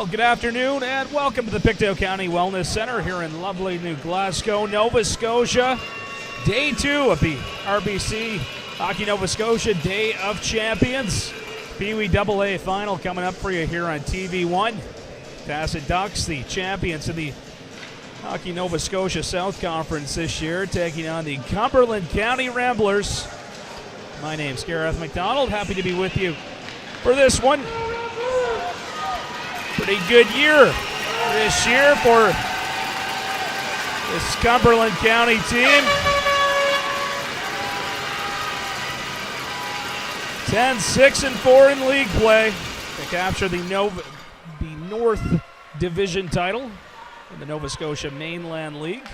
Well, good afternoon and welcome to the Pictou County Wellness Center here in lovely New Glasgow, Nova Scotia. Day 2 of the RBC Hockey Nova Scotia Day of Champions. Peewee AA final coming up for you here on TV1. TASA DoC, the champions of the Hockey Nova Scotia South Conference this year, taking on the Cumberland County Ramblers. My name's Gareth McDonald. Happy to be with you for this one. Pretty good year this year for this Cumberland County team. 10-6-4 in league play to capture the North Division title in the Nova Scotia Mainland League.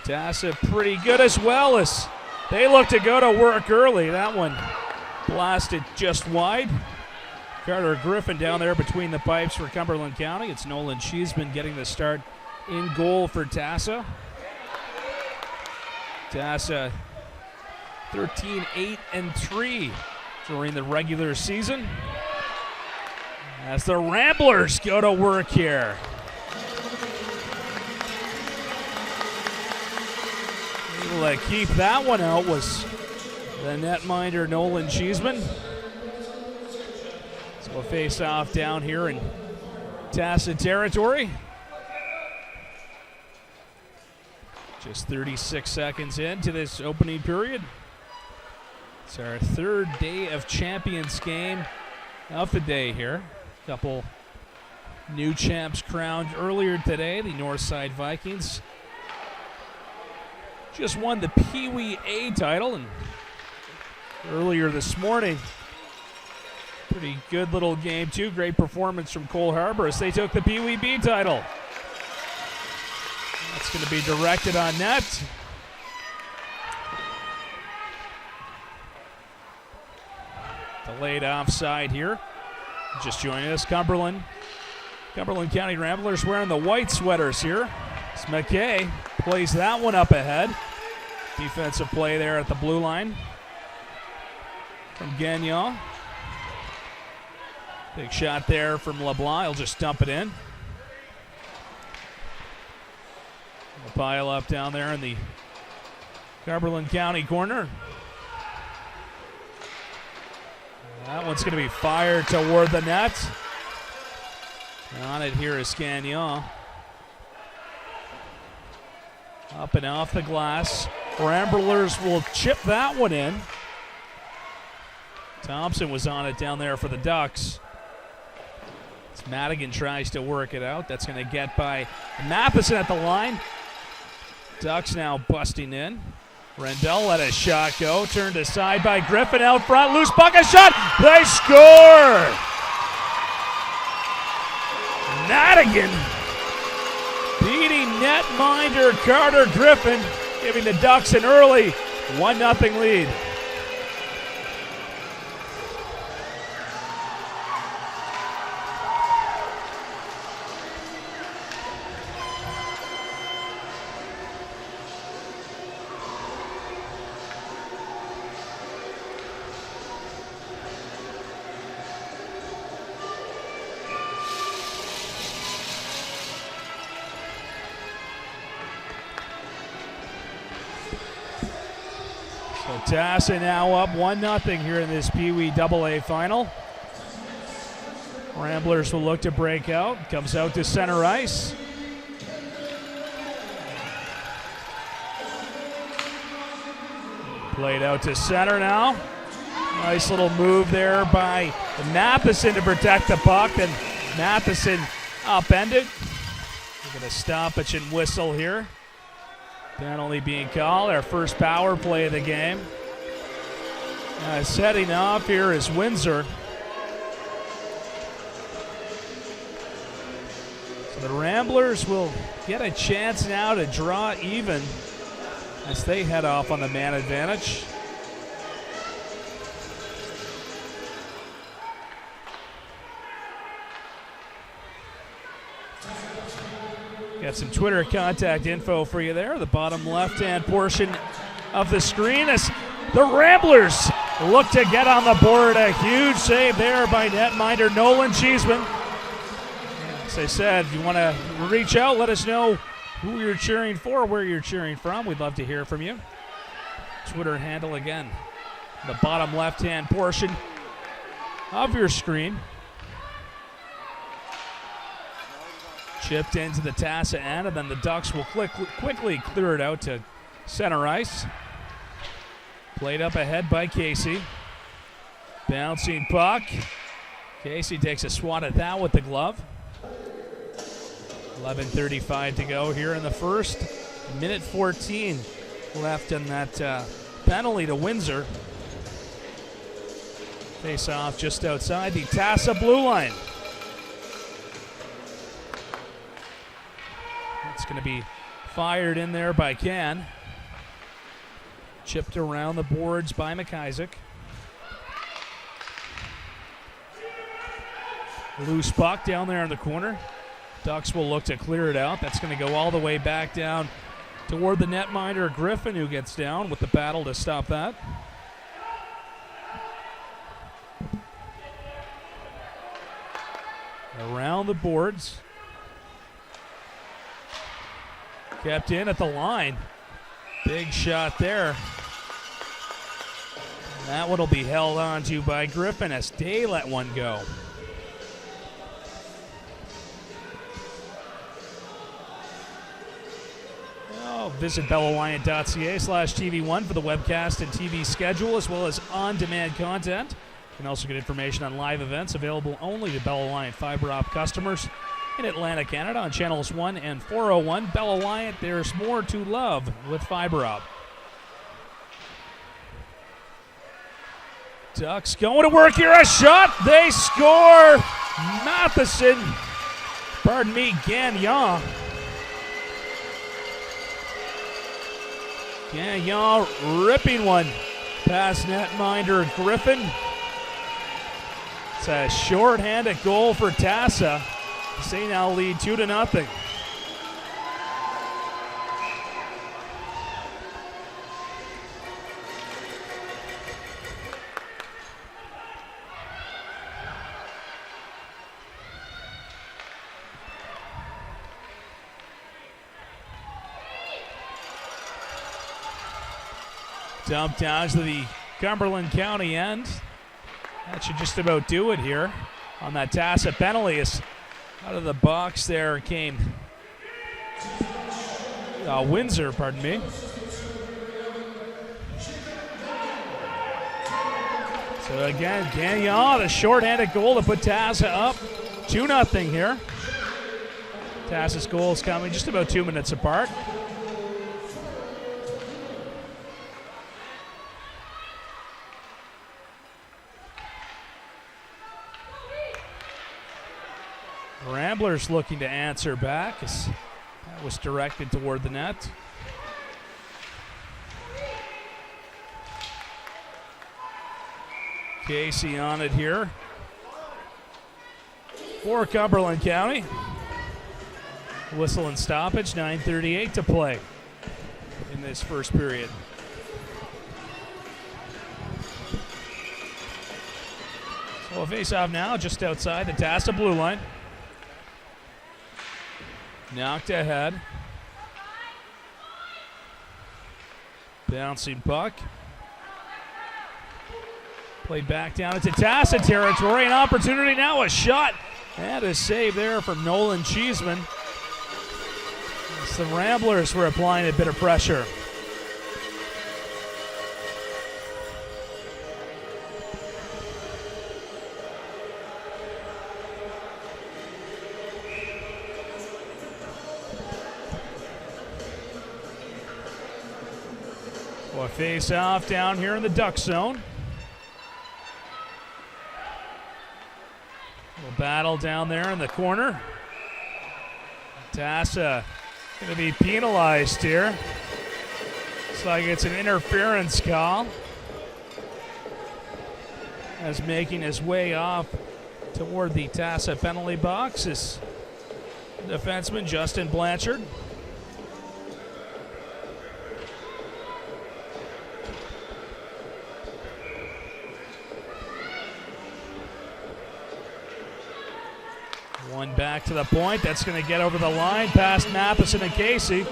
TASA pretty good as well as they look to go to work early. That one blasted just wide. Carter Griffin down there between the pipes for Cumberland County. It's Nolan Cheeseman getting the start in goal for TASA. TASA 13-8-3 during the regular season, as the Ramblers go to work here. Able to keep that one out was the netminder Nolan Cheeseman. So we'll face off down here in TASA territory. Just 36 seconds into this opening period. It's our third day of Champions game of the day here. Couple new champs crowned earlier today. The Northside Vikings just won the Peewee A title, and earlier this morning, pretty good little game too. Great performance from Cole Harbour as they took the Peewee B title. That's going to be directed on net. Delayed offside here. Just joining us, Cumberland County Ramblers wearing the white sweaters here. As McKay plays that one up ahead. Defensive play there at the blue line from Gagnon. Big shot there from LeBlanc. He'll just dump it in. A pile up down there in the Cumberland County corner. That one's going to be fired toward the net. On it here is Gagnon. Up and off the glass. Ramblers will chip that one in. Thompson was on it down there for the Ducks. As Madigan tries to work it out. That's going to get by Matheson at the line. Ducks now busting in. Rendell let a shot go. Turned aside by Griffin out front. Loose puck, a shot. They score! Madigan beating netminder Carter Griffin, giving the Ducks an early 1-0 lead. TASA now up 1-0 here in this Peewee AA final. Ramblers will look to break out. Comes out to center ice. Played out to center now. Nice little move there by Matheson to protect the puck. Then Matheson upended. We're going to stoppage and whistle here. Penalty being called, our first power play of the game. Setting off here is Windsor. So the Ramblers will get a chance now to draw even as they head off on the man advantage. Got some Twitter contact info for you there. The bottom left-hand portion of the screen as the Ramblers look to get on the board. A huge save there by netminder Nolan Cheeseman. As I said, if you want to reach out, let us know who you're cheering for, where you're cheering from. We'd love to hear from you. Twitter handle again, the bottom left-hand portion of your screen. Chipped into the TASA end, and then the Ducks will quickly clear it out to center ice. Played up ahead by Casey. Bouncing puck. Casey takes a swat at that with the glove. 11:35 to go here in the first. Minute 14 left in that penalty to Windsor. Face off just outside the TASA blue line. It's going to be fired in there by Can. Chipped around the boards by McIsaac. Loose puck down there in the corner. Ducks will look to clear it out. That's going to go all the way back down toward the netminder Griffin, who gets down with the battle to stop that. Around the boards. Kept in at the line. Big shot there. And that one will be held on to by Griffin as Day let one go. Visit BellAliant.ca/TV1 for the webcast and TV schedule, as well as on-demand content. You can also get information on live events available only to Bell Alliant fiber op customers in Atlanta, Canada on channels 1 and 401. Bell Alliant, there's more to love with fiber op. Ducks going to work here. A shot. They score. Gagnon. Gagnon ripping one past netminder Griffin. It's a short-handed goal for TASA. They now lead 2-0. Dumped down to the Cumberland County end. That should just about do it here on that TASA penalty. Out of the box there came Windsor, pardon me. So again, Gagnon, the short-handed goal to put TASA up 2-0 here. TASA's goals coming just about 2 minutes apart. Ramblers looking to answer back as that was directed toward the net. Casey on it here for Cumberland County. Whistle and stoppage, 9:38 to play in this first period. So a face-off now just outside the TASA blue line. Knocked ahead. Bouncing puck. Played back down into TASA territory. An opportunity now, a shot. And a save there from Nolan Cheeseman. As the Ramblers were applying a bit of pressure. A face-off down here in the Duck zone. A battle down there in the corner. TASA going to be penalized here. Looks like it's an interference call. As making his way off toward the TASA penalty box is defenseman Justin Blanchard. back to the point. That's going to get over the line past Matheson and Casey.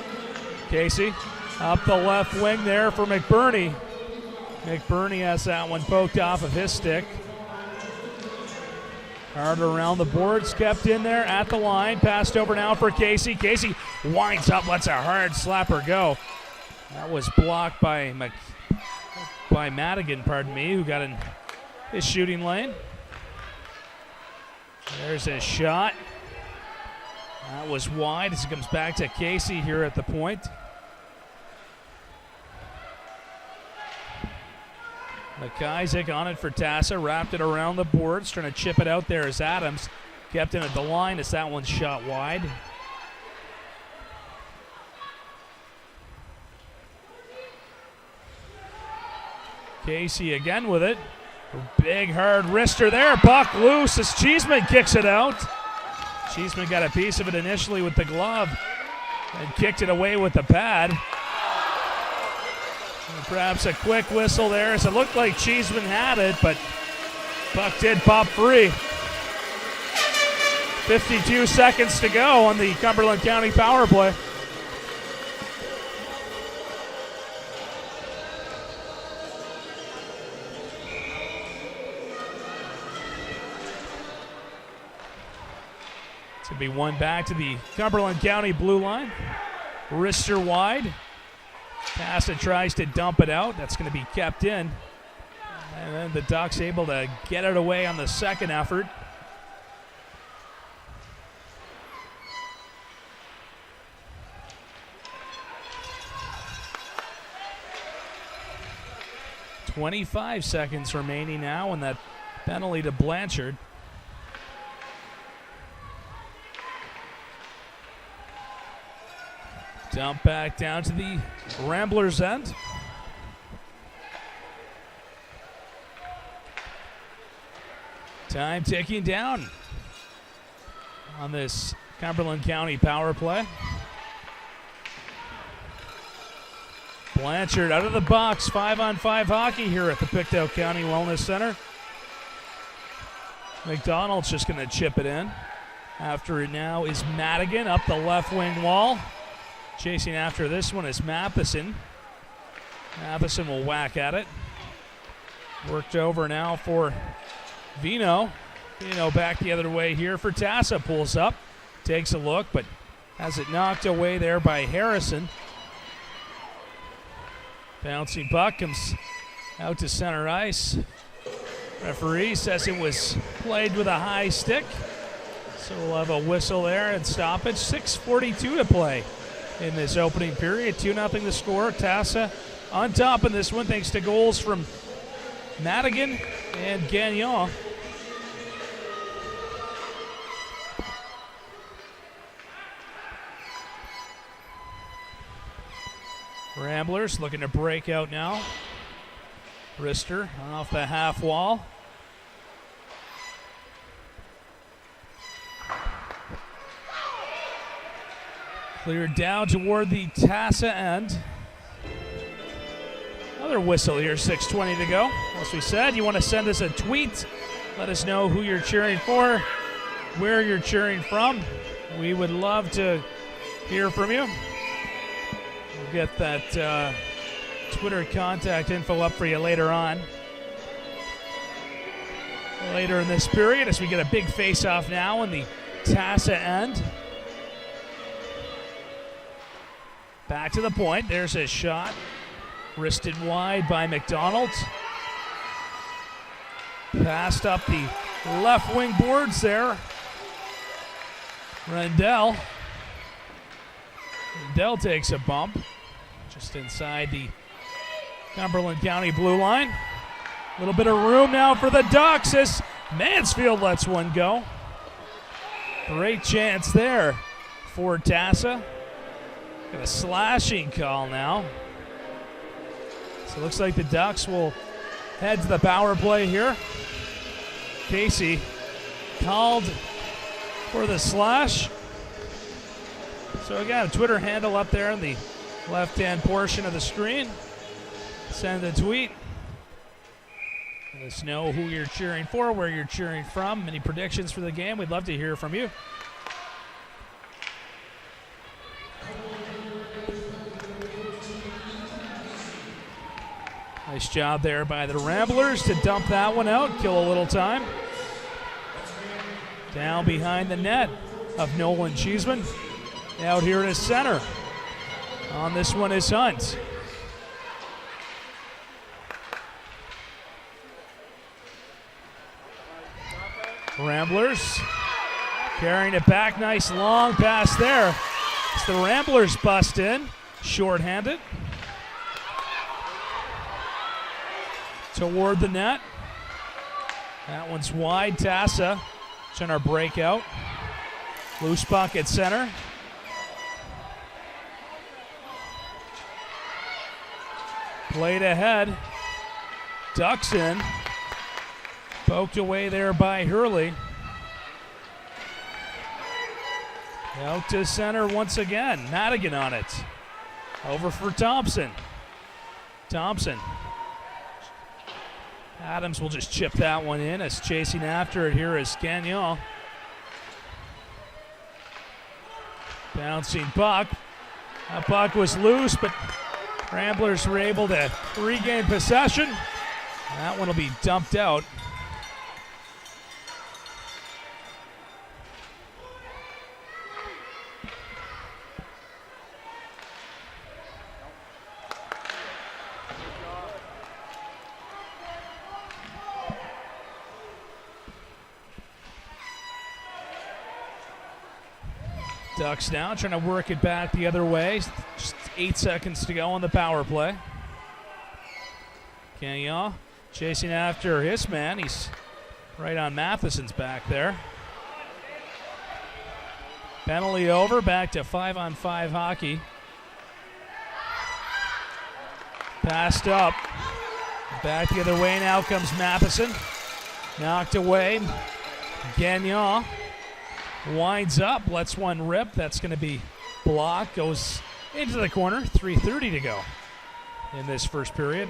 Casey up the left wing there for McBurney. McBurney has that one poked off of his stick. Hard around the boards, kept in there at the line. Passed over now for Casey. Casey winds up, lets a hard slapper go. That was blocked by Madigan, who got in his shooting lane. There's a shot. That was wide as it comes back to Casey here at the point. McIsaac on it for TASA, wrapped it around the boards, trying to chip it out there as Adams kept in at the line as that one's shot wide. Casey again with it. Big hard wrister there, puck loose as Cheeseman kicks it out. Cheeseman got a piece of it initially with the glove and kicked it away with the pad. Perhaps a quick whistle there as it looked like Cheeseman had it, but puck did pop free. 52 seconds to go on the Cumberland County power play. It's going to be one back to the Cumberland County blue line. Wrister wide. TASA tries to dump it out. That's going to be kept in. And then the Ducks able to get it away on the second effort. .25 seconds remaining now, and that penalty to Blanchard. Dump back down to the Ramblers end. Time ticking down on this Cumberland County power play. Blanchard out of the box, 5-on-5 hockey here at the Pictou County Wellness Center. McDonald's just going to chip it in. After it now is Madigan up the left wing wall. Chasing after this one is Matheson. Matheson will whack at it. Worked over now for Vino. Vino back the other way here for TASA. Pulls up, takes a look, but has it knocked away there by Harrison. Bouncing puck comes out to center ice. Referee says it was played with a high stick. So we'll have a whistle there and stoppage. 6:42 to play in this opening period. 2-0 the score. TASA on top in this one thanks to goals from Madigan and Gagnon. Ramblers looking to break out now. Wrister off the half wall. Cleared down toward the TASA end. Another whistle here, 6:20 to go. As we said, you want to send us a tweet. Let us know who you're cheering for, where you're cheering from. We would love to hear from you. We'll get that Twitter contact info up for you later on. Later in this period as we get a big face-off now on the TASA end. Back to the point. There's his shot. Wristed wide by McDonald. Passed up the left wing boards there. Rendell takes a bump. Just inside the Cumberland County blue line. A little bit of room now for the Ducks as Mansfield lets one go. Great chance there for TASA. Got a slashing call now. So it looks like the Ducks will head to the power play here. Casey called for the slash. So we got a Twitter handle up there in the left-hand portion of the screen. Send a tweet. Let us know who you're cheering for, where you're cheering from, any predictions for the game. We'd love to hear from you. Nice job there by the Ramblers to dump that one out, kill a little time. Down behind the net of Nolan Cheeseman. Out here to center. On this one is Hunt. Ramblers carrying it back. Nice long pass there. It's the Ramblers bust in. Short-handed. Toward the net. That one's wide. TASA. It's in our breakout. Loose puck at center. Played ahead. Ducks in. Poked away there by Hurley. Out to center once again. Madigan on it. Over for Thompson. Thompson. Adams will just chip that one in as chasing after it here is Gagnon. Bouncing puck. That puck was loose, but Ramblers were able to regain possession. That one will be dumped out. Ducks now trying to work it back the other way. Just 8 seconds to go on the power play. Gagnon chasing after his man. He's right on Matheson's back there. Penalty over. Back to 5-on-5 hockey. Passed up. Back the other way now comes Matheson. Knocked away. Gagnon winds up, lets one rip. That's going to be blocked. Goes into the corner. 3:30 to go in this first period.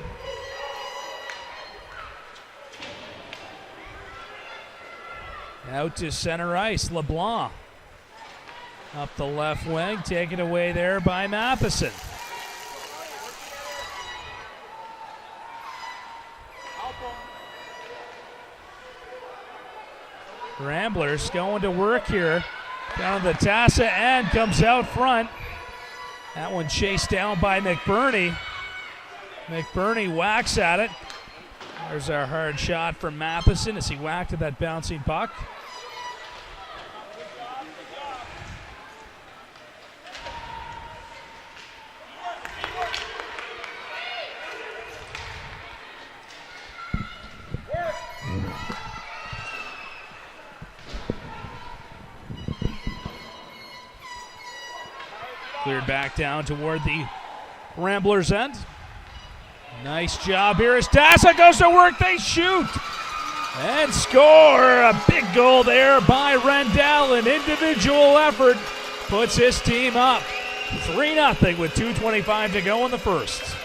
Out to center ice. LeBlanc up the left wing. Taken away there by Matheson. Ramblers going to work here. Down to the TASA and comes out front. That one chased down by McBurney. McBurney whacks at it. There's our hard shot from Matheson as he whacked at that bouncing puck. Cleared back down toward the Ramblers' end. Nice job here as TASA goes to work. They shoot and score. A big goal there by Rendell. An individual effort puts his team up 3-0 with 2:25 to go in the first.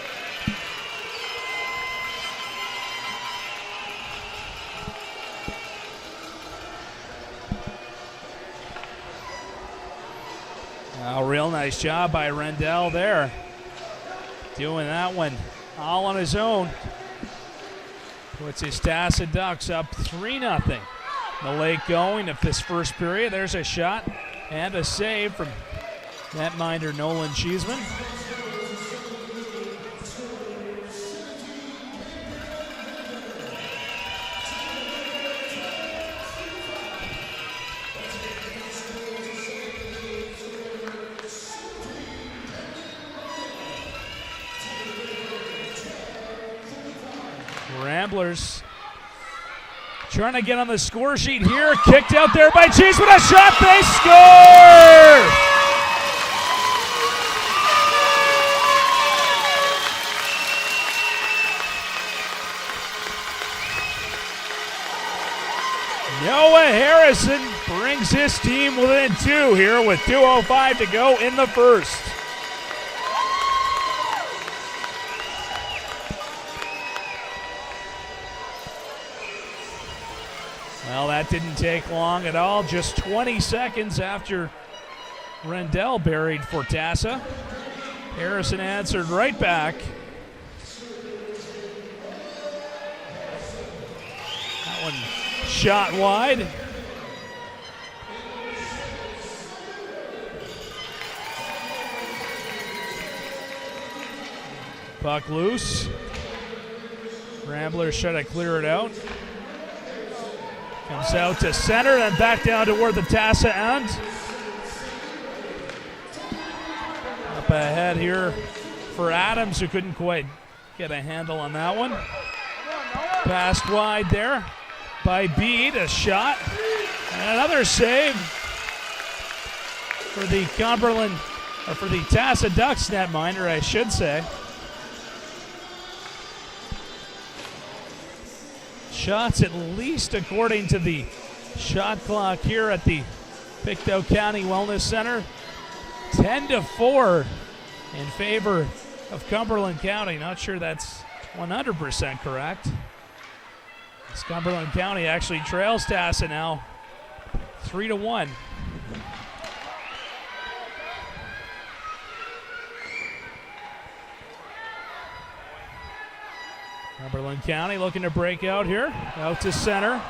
A real nice job by Rendell there. Doing that one all on his own. Puts his TASA Ducks up 3-0. The late going of this first period. There's a shot and a save from netminder Nolan Cheeseman. Ramblers trying to get on the score sheet here. Kicked out there by Cheese with a shot. They score! Noah Harrison brings his team within 2 here with 2:05 to go in the first. Well, that didn't take long at all. Just 20 seconds after Rendell buried for TASA. Harrison answered right back. That one shot wide. Puck loose. Ramblers try to clear it out. Comes out to center, then back down toward the TASA end. Up ahead here for Adams, who couldn't quite get a handle on that one. Passed wide there by Bede, a shot. And another save for the Cumberland, or for the TASA Ducks netminder, I should say. Shots, at least according to the shot clock here at the Pictou County Wellness Center, 10-4 in favor of Cumberland County. Not sure that's 100% correct. As Cumberland County actually trails TASA now 3-1. Cumberland County looking to break out here. Out to center.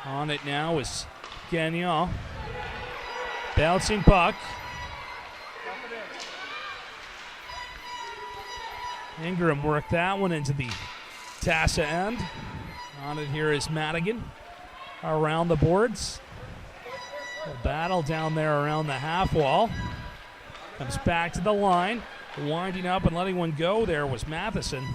On it now is Gagnon. Bouncing puck. Ingram worked that one into the TASA end. On it here is Madigan. Around the boards. A battle down there around the half wall. Comes back to the line. Winding up and letting one go there was Matheson.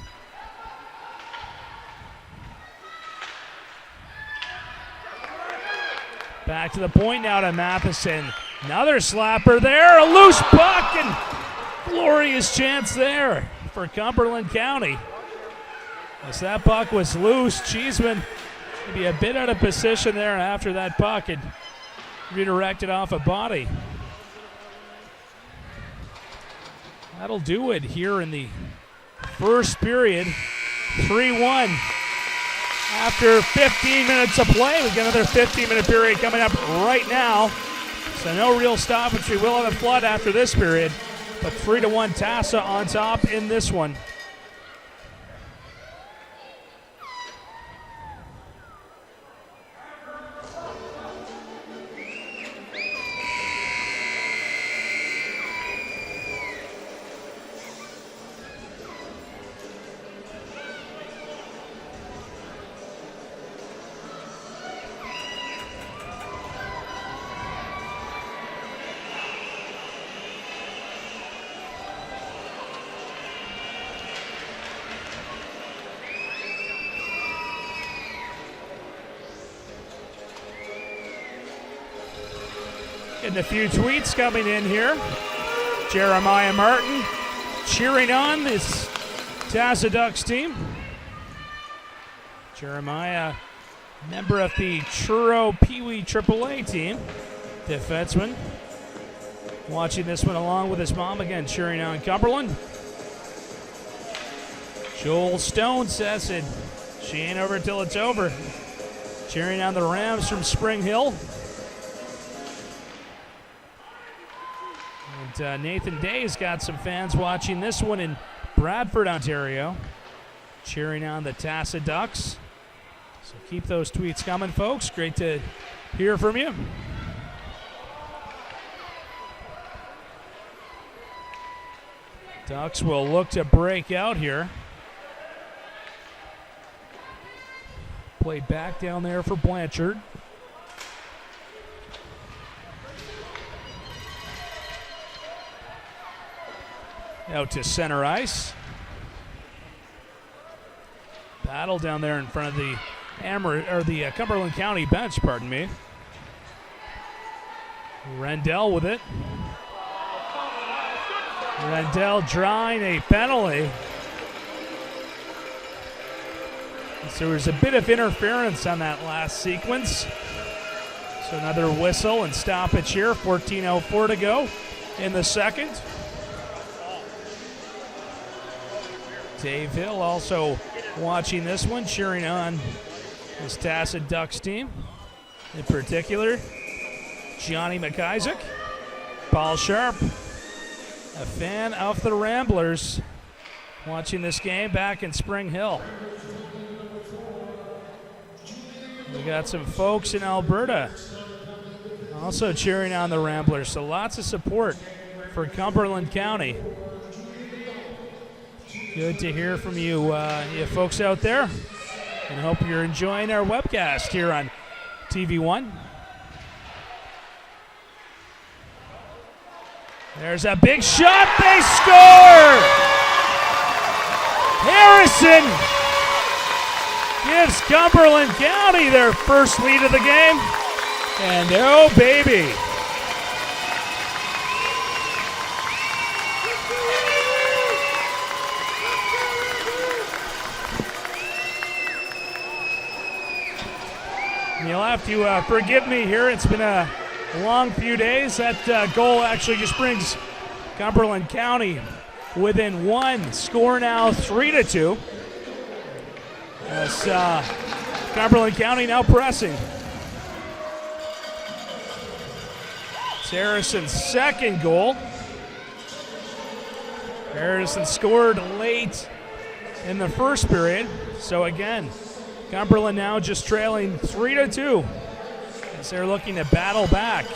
Back to the point now to Matheson. Another slapper there. A loose puck and glorious chance there for Cumberland County. As that puck was loose, Cheeseman maybe a bit out of position there after that puck and redirected off a body. That'll do it here in the first period. 3-1. After 15 minutes of play, we've got another 15-minute period coming up right now. So no real stoppage. We will have a flood after this period. But 3-1 TASA on top in this one. Getting a few tweets coming in here. Jeremiah Martin cheering on this TASA Ducks team. Jeremiah, member of the Truro Peewee AAA team, defenseman. Watching this one along with his mom, again cheering on Cumberland. Joel Stone says it. She ain't over till it's over. Cheering on the Rams from Spring Hill. And Nathan Day's got some fans watching this one in Bradford, Ontario, cheering on the TASA Ducks. So keep those tweets coming, folks. Great to hear from you. Ducks will look to break out here. Played back down there for Blanchard. Out to center ice. Battle down there in front of the Cumberland County bench, pardon me. Rendell with it. Rendell drawing a penalty. So there was a bit of interference on that last sequence. So another whistle and stoppage here. 14:04 to go in the second. Dave Hill also watching this one, cheering on his TASA Ducks team. In particular, Johnny McIsaac. Paul Sharp, a fan of the Ramblers. watching this game back in Spring Hill. We got some folks in Alberta also cheering on the Ramblers, so lots of support for Cumberland County. Good to hear from you, you folks out there, and hope you're enjoying our webcast here on TV1. There's a big shot, they score! Harrison gives Cumberland County their first lead of the game, and oh baby. You'll have to forgive me here. It's been a long few days. That goal actually just brings Cumberland County within one. Score now 3-2. As Cumberland County now pressing. It's Harrison's second goal. Harrison scored late in the first period. So again, Cumberland now just trailing 3-2 as they're looking to battle back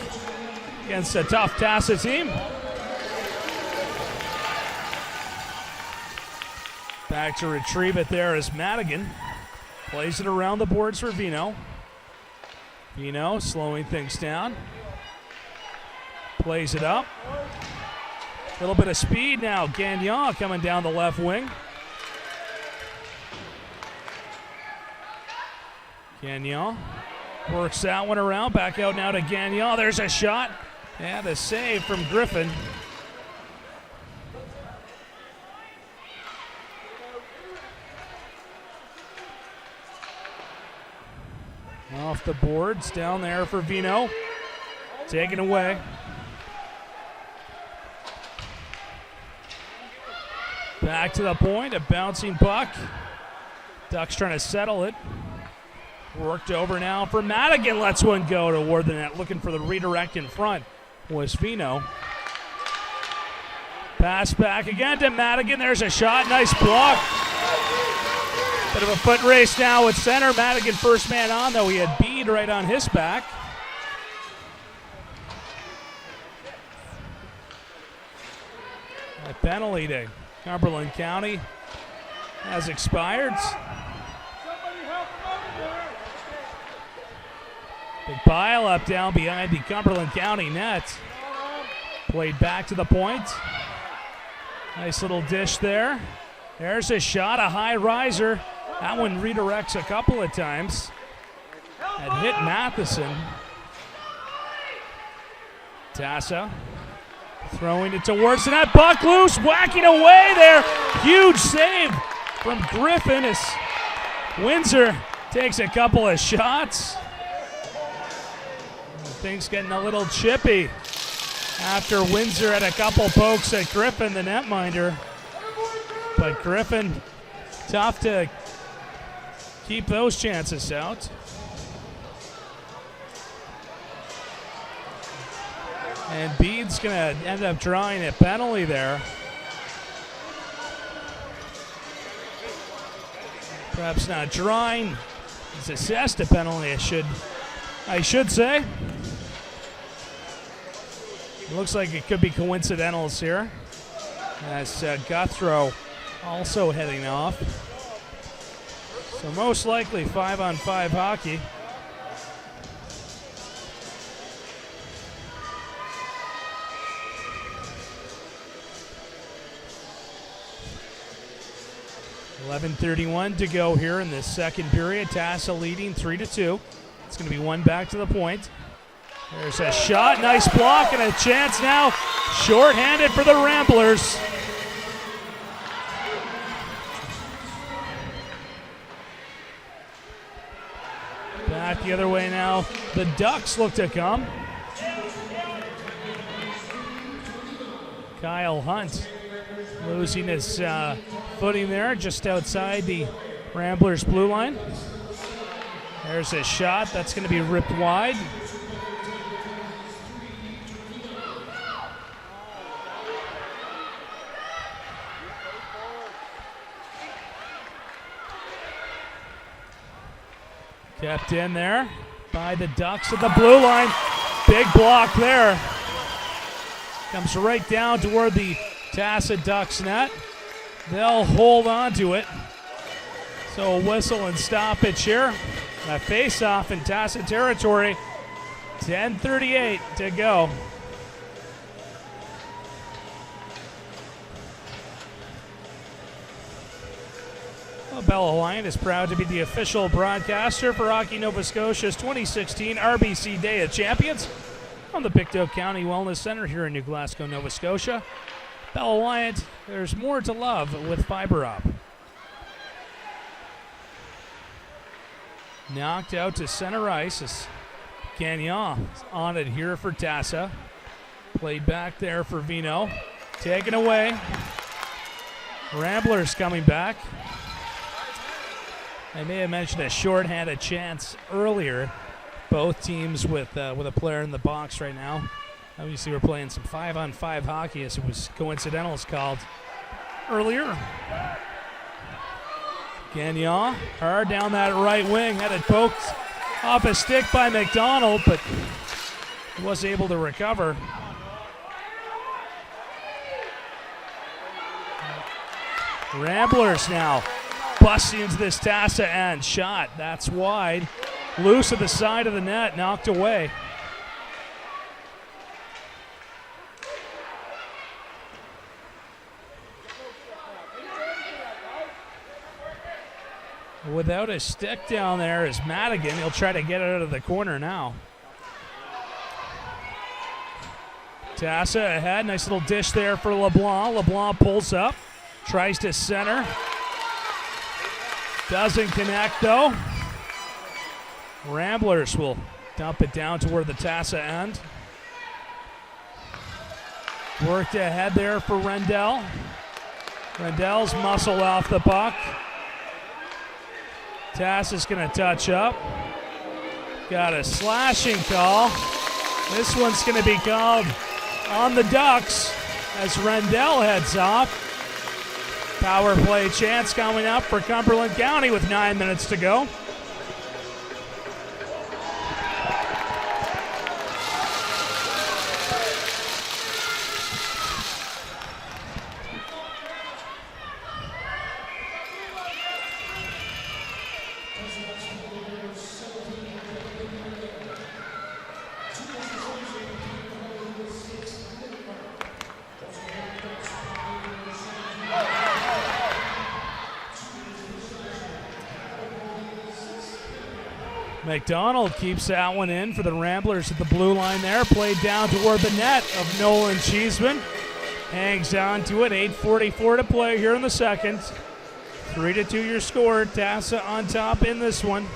against a tough TASA team. Back to retrieve it there as Madigan plays it around the boards for Vino. Vino slowing things down. Plays it up. A little bit of speed now. Gagnon coming down the left wing. Gagnon works that one around. Back out now to Gagnon. There's a shot. And a save from Griffin. Off the boards. Down there for Vino. Taken away. Back to the point. A bouncing puck. Ducks trying to settle it. Worked over now for Madigan. Lets one go toward the net. Looking for the redirect in front was Vino. Pass back again to Madigan. There's a shot. Nice block. Bit of a foot race now with center. Madigan first man on, though. He had Bede right on his back. A penalty to Cumberland County has expired. Big pile up down behind the Cumberland County net. Played back to the point. Nice little dish there. There's a shot, a high riser. That one redirects a couple of times. It hit Matheson. TASA throwing it towards the net. Puck loose, whacking away there. Huge save from Griffin as Windsor takes a couple of shots. Things getting a little chippy after Windsor had a couple pokes at Griffin, the netminder. But Griffin, tough to keep those chances out. And Bede's going to end up drawing a penalty there. Perhaps not drawing. He's assessed a penalty, I should say. Looks like it could be coincidentals here. As Guthrow also heading off. So most likely 5-on-5 hockey. .11:31 to go here in this second period. TASA leading 3-2. It's going to be one back to the point. There's a shot, nice block, and a chance now. Short-handed for the Ramblers. Back the other way now. The Ducks look to come. Kyle Hunt losing his footing there just outside the Ramblers blue line. There's a shot. That's going to be ripped wide. Kept in there by the Ducks at the blue line. Big block there. Comes right down toward the TASA Ducks net. They'll hold on to it. So a whistle and stoppage here. A face-off in TASA territory. 10:38 to go. Well, Bell Aliant is proud to be the official broadcaster for Hockey Nova Scotia's 2016 RBC Day of Champions from the Pictou County Wellness Center here in New Glasgow, Nova Scotia. Bell Aliant, there's more to love with fiber op. Knocked out to center ice as Gagnon on it here for TASA. Played back there for Vino. Taken away. Ramblers coming back. I may have mentioned a shorthanded chance earlier. Both teams with a player in the box right now. Obviously, we're playing some 5-on-5 hockey, as it was coincidentals called earlier. Gagnon hard down that right wing. Had it poked off a stick by McDonald, but was able to recover. Ramblers now busting into this TASA end. Shot. That's wide. Loose at the side of the net. Knocked away. Without a stick down there is Madigan. He'll try to get it out of the corner now. TASA ahead. Nice little dish there for LeBlanc. LeBlanc pulls up. Tries to center. Doesn't connect though. Ramblers will dump it down toward the TASA end. Worked ahead there for Rendell. Rendell's muscle off the puck. TASA's going to touch up. Got a slashing call. This one's going to be called on the Ducks as Rendell heads off. Power play chance coming up for Cumberland County with 9 minutes to go. McDonald keeps that one in for the Ramblers at the blue line there. Played down toward the net of Nolan Cheeseman. Hangs on to it. 8:44 to play here in the second. 3-2 your score. TASA on top in this one.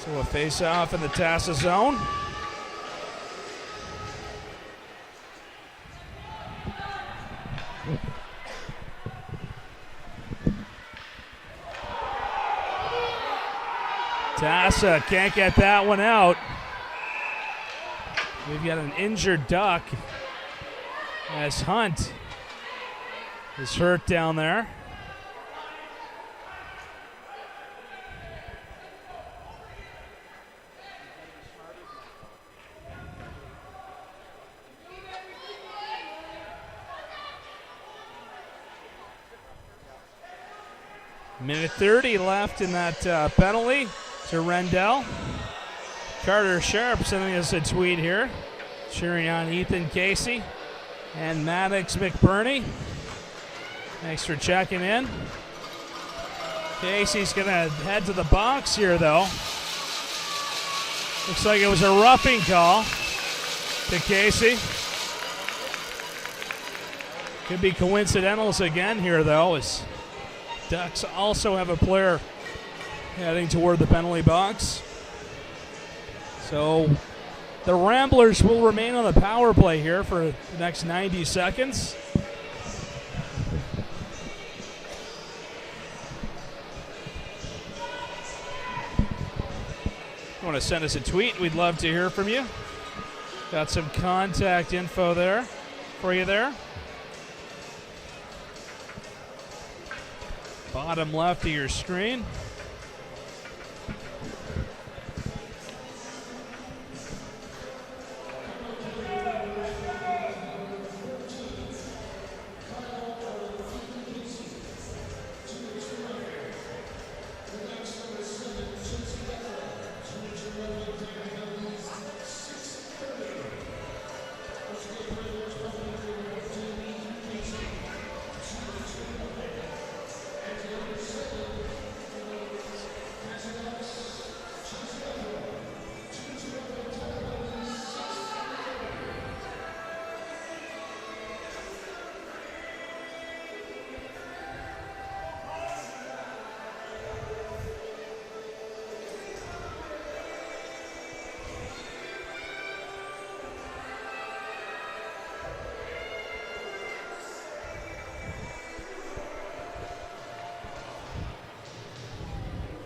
So a face-off in the TASA zone. TASA can't get that one out. We've got an injured Duck as Hunt is hurt down there. Minute 30 left in that penalty to Rendell. Carter Sharp sending us a tweet here, cheering on Ethan Casey and Maddox McBurney. Thanks for checking in. Casey's going to head to the box here, though. Looks like it was a roughing call to Casey. Could be coincidentals again here, though, as Ducks also have a player heading toward the penalty box. So the Ramblers will remain on the power play here for the next 90 seconds. If you want to send us a tweet, we'd love to hear from you. Got some contact info there for you there. bottom left of your screen.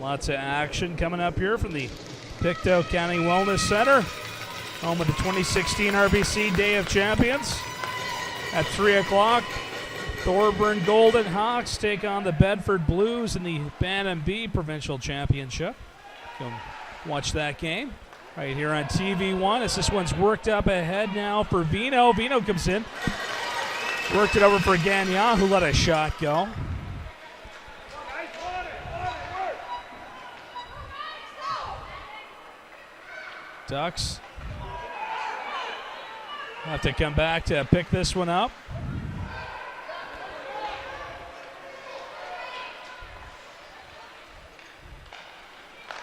Lots of action coming up here from the Pictou County Wellness Center, home of the 2016 RBC Day of Champions. At 3 o'clock, Thorburn Golden Hawks take on the Bedford Blues in the Bantam B Provincial Championship. Come watch that game right here on TV1 as this one's worked up ahead now for Vino. Vino comes in, worked it over for Gagnon, who let a shot go. Ducks have to come back to pick this one up.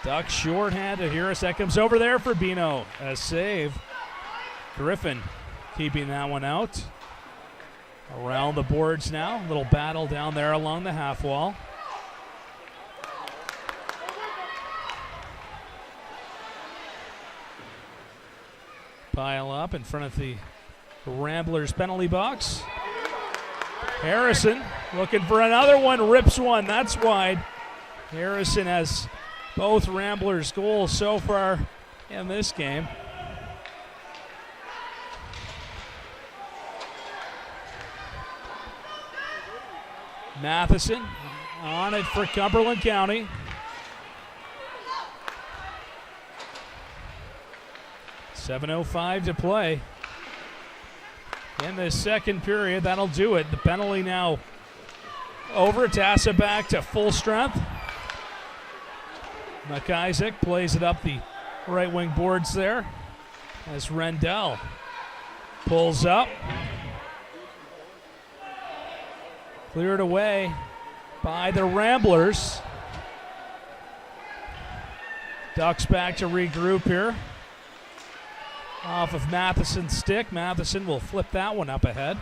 Ducks shorthanded here as that comes over there for Bino. A save. Griffin keeping that one out. Around the boards now. Little battle down there along the half wall. Pile up in front of the Ramblers penalty box. Harrison looking for another one, rips one, that's wide. Harrison has both Ramblers goals so far in this game. Matheson on it for Cumberland County. .7:05 to play in the second period. That'll do it. The penalty now over. TASA back to full strength. McIsaac plays it up the right wing boards there as Rendell pulls up. Cleared away by the Ramblers. Ducks back to regroup here. Off of Matheson's stick. Matheson will flip that one up ahead.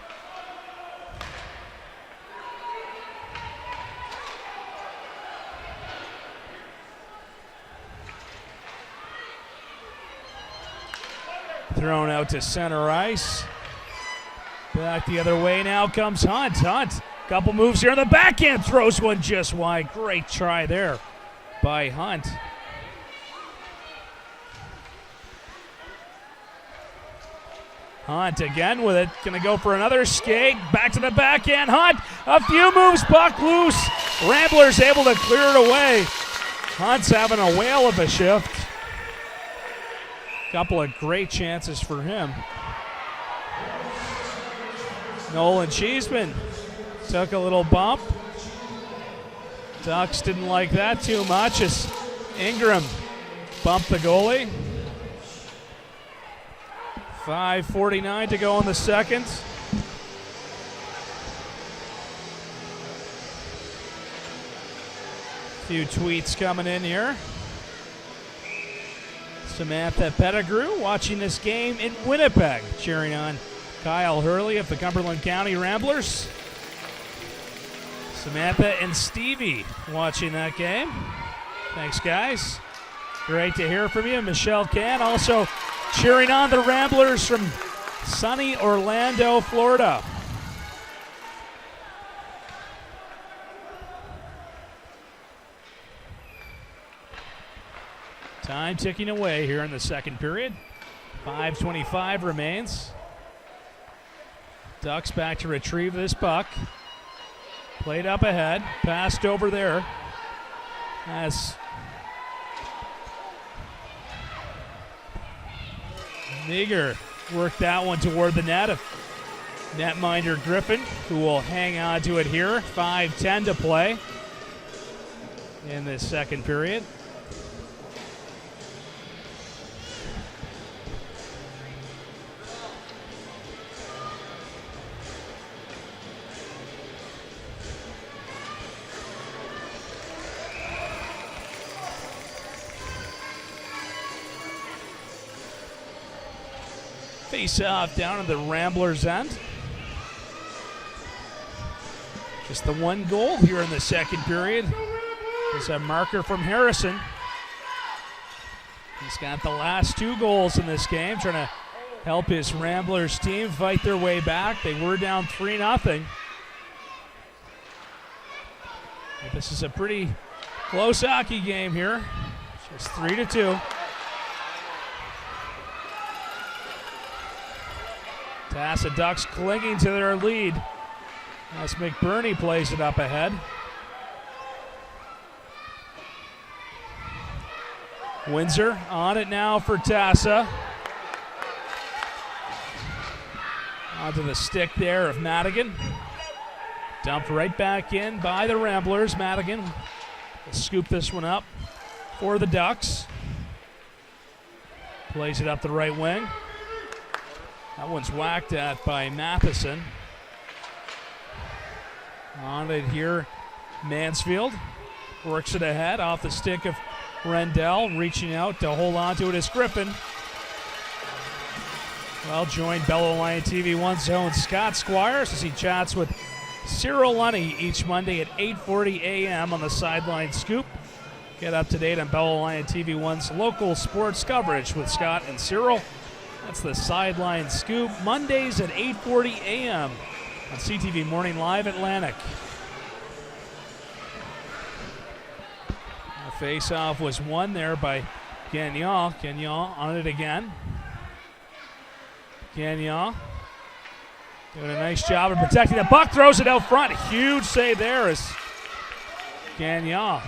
Thrown out to center ice. Back the other way now comes Hunt. Hunt, couple moves here on the backhand, throws one just wide. Great try there by Hunt. Hunt again with it, gonna go for another skate, back to the backhand, Hunt, a few moves, puck loose, Ramblers able to clear it away. Hunt's having a whale of a shift. Couple of great chances for him. Nolan Cheeseman took a little bump. Ducks didn't like that too much as Ingram bumped the goalie. 5:49 to go in the second. Few tweets coming in here. Samantha Pettigrew watching this game in Winnipeg, cheering on Kyle Hurley of the Cumberland County Ramblers. Samantha and Stevie watching that game. Thanks, guys. Great to hear from you. Michelle Can also cheering on the Ramblers from sunny Orlando, Florida. Time ticking away here in the second period. 5:25 remains. Ducks back to retrieve this puck. Played up ahead, passed over there. As Meager worked that one toward the net. Netminder Griffin, who will hang on to it here. 5:10 to play in the second period. Face off down at the Ramblers' end. Just the one goal here in the second period. There's a marker from Harrison. He's got the last 2 goals in this game, trying to help his Ramblers team fight their way back. They were down 3-0. But this is a pretty close hockey game here. Just 3-2. TASA Ducks clinging to their lead as McBurney plays it up ahead. Windsor on it now for TASA. Onto the stick there of Madigan. Dumped right back in by the Ramblers. Madigan will scoop this one up for the Ducks. Plays it up the right wing. That one's whacked at by Matheson. On it here, Mansfield works it ahead off the stick of Rendell, reaching out to hold on to it as Griffin. Well, join Bell Aliant TV1's own Scott Squires as he chats with Cyril Lunny each Monday at 8:40 a.m. on the Sideline Scoop. Get up to date on Bell Aliant TV1's local sports coverage with Scott and Cyril. That's the Sideline Scoop, Mondays at 8:40 a.m. on CTV Morning Live Atlantic. The face-off was won there by Gagnon. Gagnon on it again. Gagnon doing a nice job of protecting the puck, throws it out front. Huge save there as Gagnon.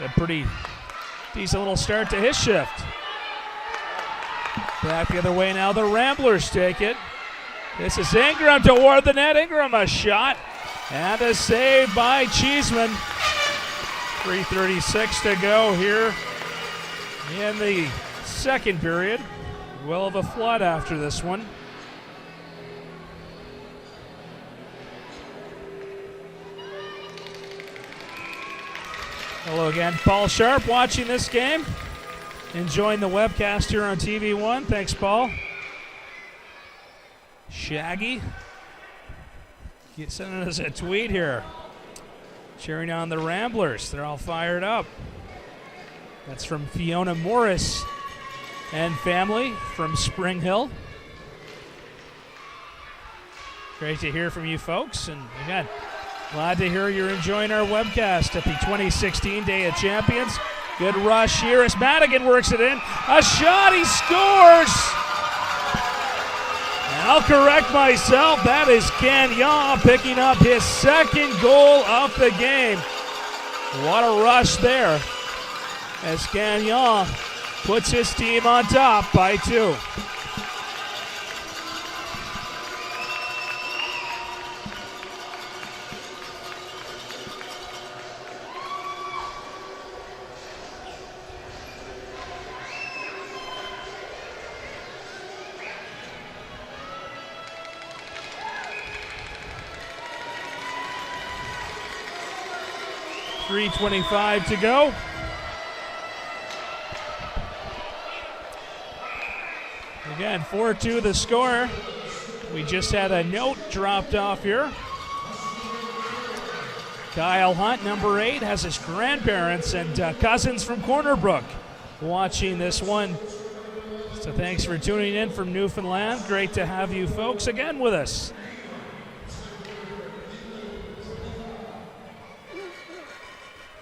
A pretty decent little start to his shift. Back the other way now, the Ramblers take it. This is Ingram toward the net. Ingram a shot and a save by Cheeseman. 3:36 to go here in the second period. Will of a flood after this one. Hello again, Paul Sharp watching this game. Enjoying the webcast here on TV1. Thanks, Paul. Shaggy sending us a tweet here. Cheering on the Ramblers. They're all fired up. That's from Fiona Morris and family from Spring Hill. Great to hear from you folks. And again, glad to hear you're enjoying our webcast at the 2016 Day of Champions. Good rush here as Madigan works it in. A shot, he scores! And I'll correct myself, that is Gagnon picking up his second goal of the game. What a rush there as Gagnon puts his team on top by 2. .325 to go. Again, 4-2 the score. We just had a note dropped off here. Kyle Hunt, number 8, has his grandparents and cousins from Corner Brook watching this one. So thanks for tuning in from Newfoundland. Great to have you folks again with us.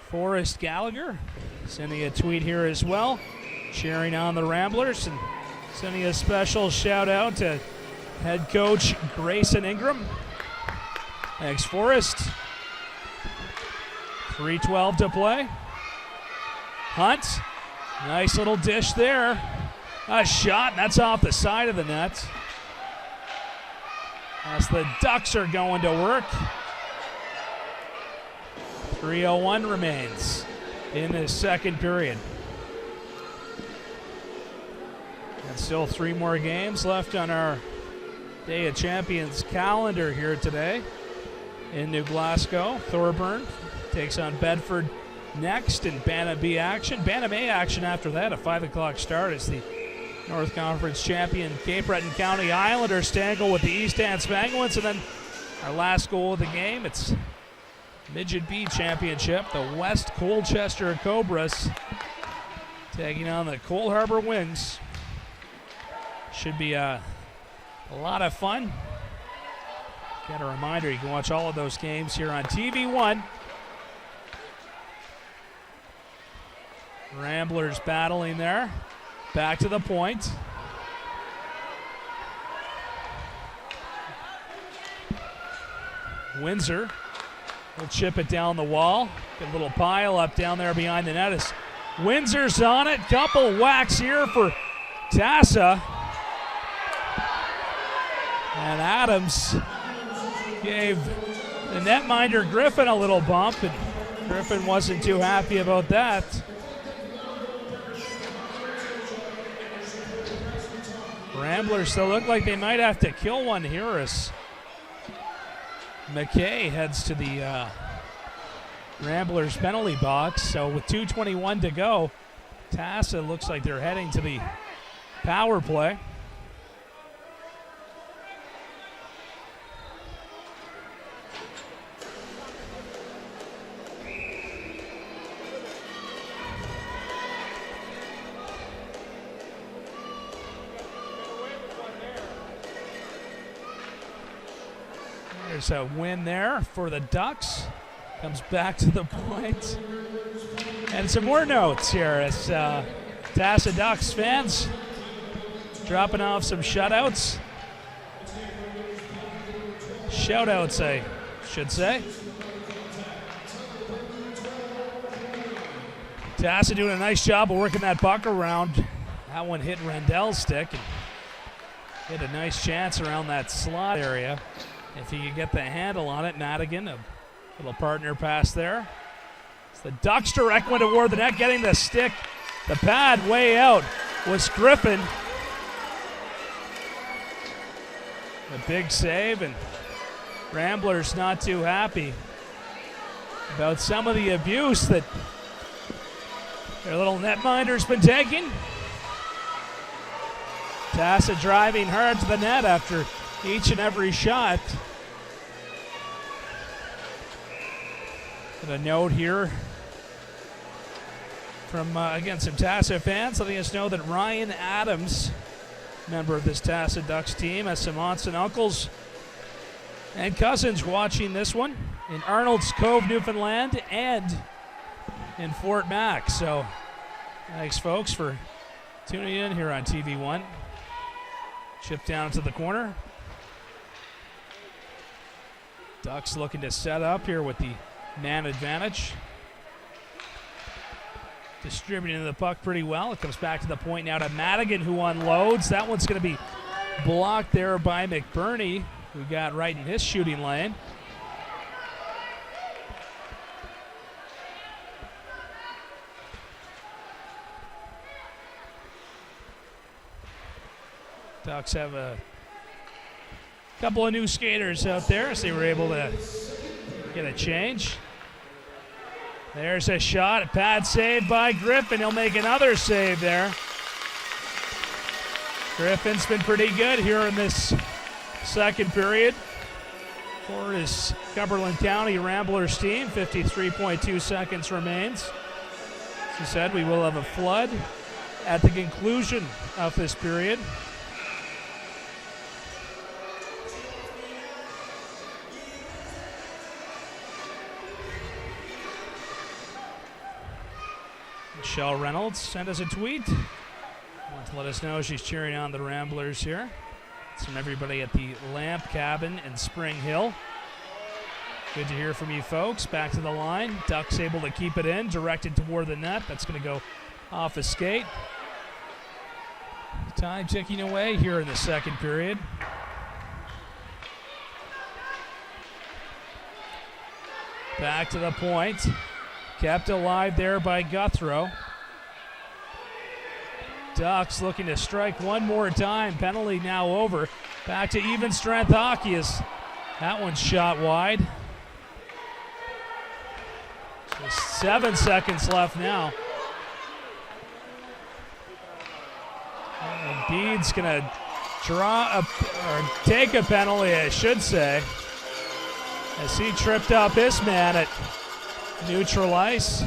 Forrest Gallagher sending a tweet here as well, cheering on the Ramblers and sending a special shout out to head coach Grayson Ingram. Thanks, Forrest. 3:12 to play. Hunt, nice little dish there. A shot, and that's off the side of the net. As the Ducks are going to work. 3:01 remains in this second period. And still 3 more games left on our Day of Champions calendar here today in New Glasgow. Thorburn takes on Bedford next in Bantam B action. Bantam A action after that, a 5 o'clock start as the North Conference champion Cape Breton County Islanders tangle with the East End Spanglins. And then our last goal of the game, it's Midget B Championship. The West Colchester Cobras taking on the Cole Harbour Wings. Should be a lot of fun. Got a reminder, you can watch all of those games here on TV1. Ramblers battling there. Back to the point. Windsor will chip it down the wall. Get a little pile up down there behind the net as Windsor's on it. Couple whacks here for TASA. And Adams gave the netminder Griffin a little bump, and Griffin wasn't too happy about that. Ramblers still look like they might have to kill one here as McKay heads to the Ramblers penalty box. So with 2:21 to go, TASA looks like they're heading to the power play. There's a win there for the Ducks. Comes back to the point. And some more notes here as TASA Ducks fans dropping off some shutouts. Shoutouts, I should say. TASA doing a nice job of working that puck around. That one hit Rendell's stick and hit a nice chance around that slot area. If he could get the handle on it, Madigan, a little partner pass there. It's the Ducks direct one toward the net, getting the stick. The pad way out was Griffin. A big save, and Ramblers not too happy about some of the abuse that their little netminder's been taking. TASA driving hard to the net after each and every shot. And a note here from, again, some TASA fans letting us know that Ryan Adams, member of this TASA Ducks team, has some aunts and uncles and cousins watching this one in Arnold's Cove, Newfoundland, and in Fort Mac. So thanks, folks, for tuning in here on TV1. Chip down to the corner. Ducks looking to set up here with the man advantage. Distributing the puck pretty well. It comes back to the point now to Madigan, who unloads. That one's going to be blocked there by McBurney, who got right in his shooting lane. Ducks have a couple of new skaters out there, so they were able to get a change. There's a shot, a pad save by Griffin. He'll make another save there. Griffin's been pretty good here in this second period for his Cumberland County Ramblers team. 53.2 seconds remains. As I said, we will have a flood at the conclusion of this period. Michelle Reynolds sent us a tweet. Want to let us know she's cheering on the Ramblers here. It's from everybody at the Lamp Cabin in Spring Hill. Good to hear from you folks. Back to the line. Duck's able to keep it in, directed toward the net. That's going to go off a skate. Time ticking away here in the second period. Back to the point. Kept alive there by Guthrow. Ducks looking to strike one more time. Penalty now over. Back to even strength hockey as that one's shot wide. So 7 seconds left now. And Bede's gonna take a penalty, I should say, as he tripped up his man at neutral ice.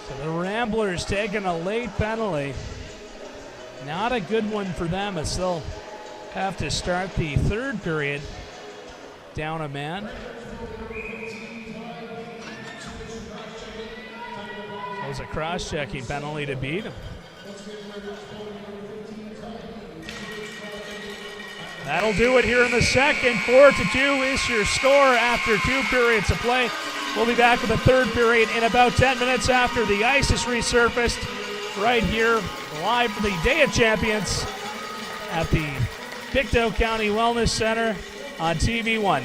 So the Ramblers taking a late penalty. Not a good one for them as they'll have to start the third period down a man. That was a cross-checking penalty to Bede. That'll do it here in the second. 4-2 is your score after 2 periods of play. We'll be back with the third period in about 10 minutes after the ice is resurfaced right here live for the Day of Champions at the Pictou County Wellness Center on TV1.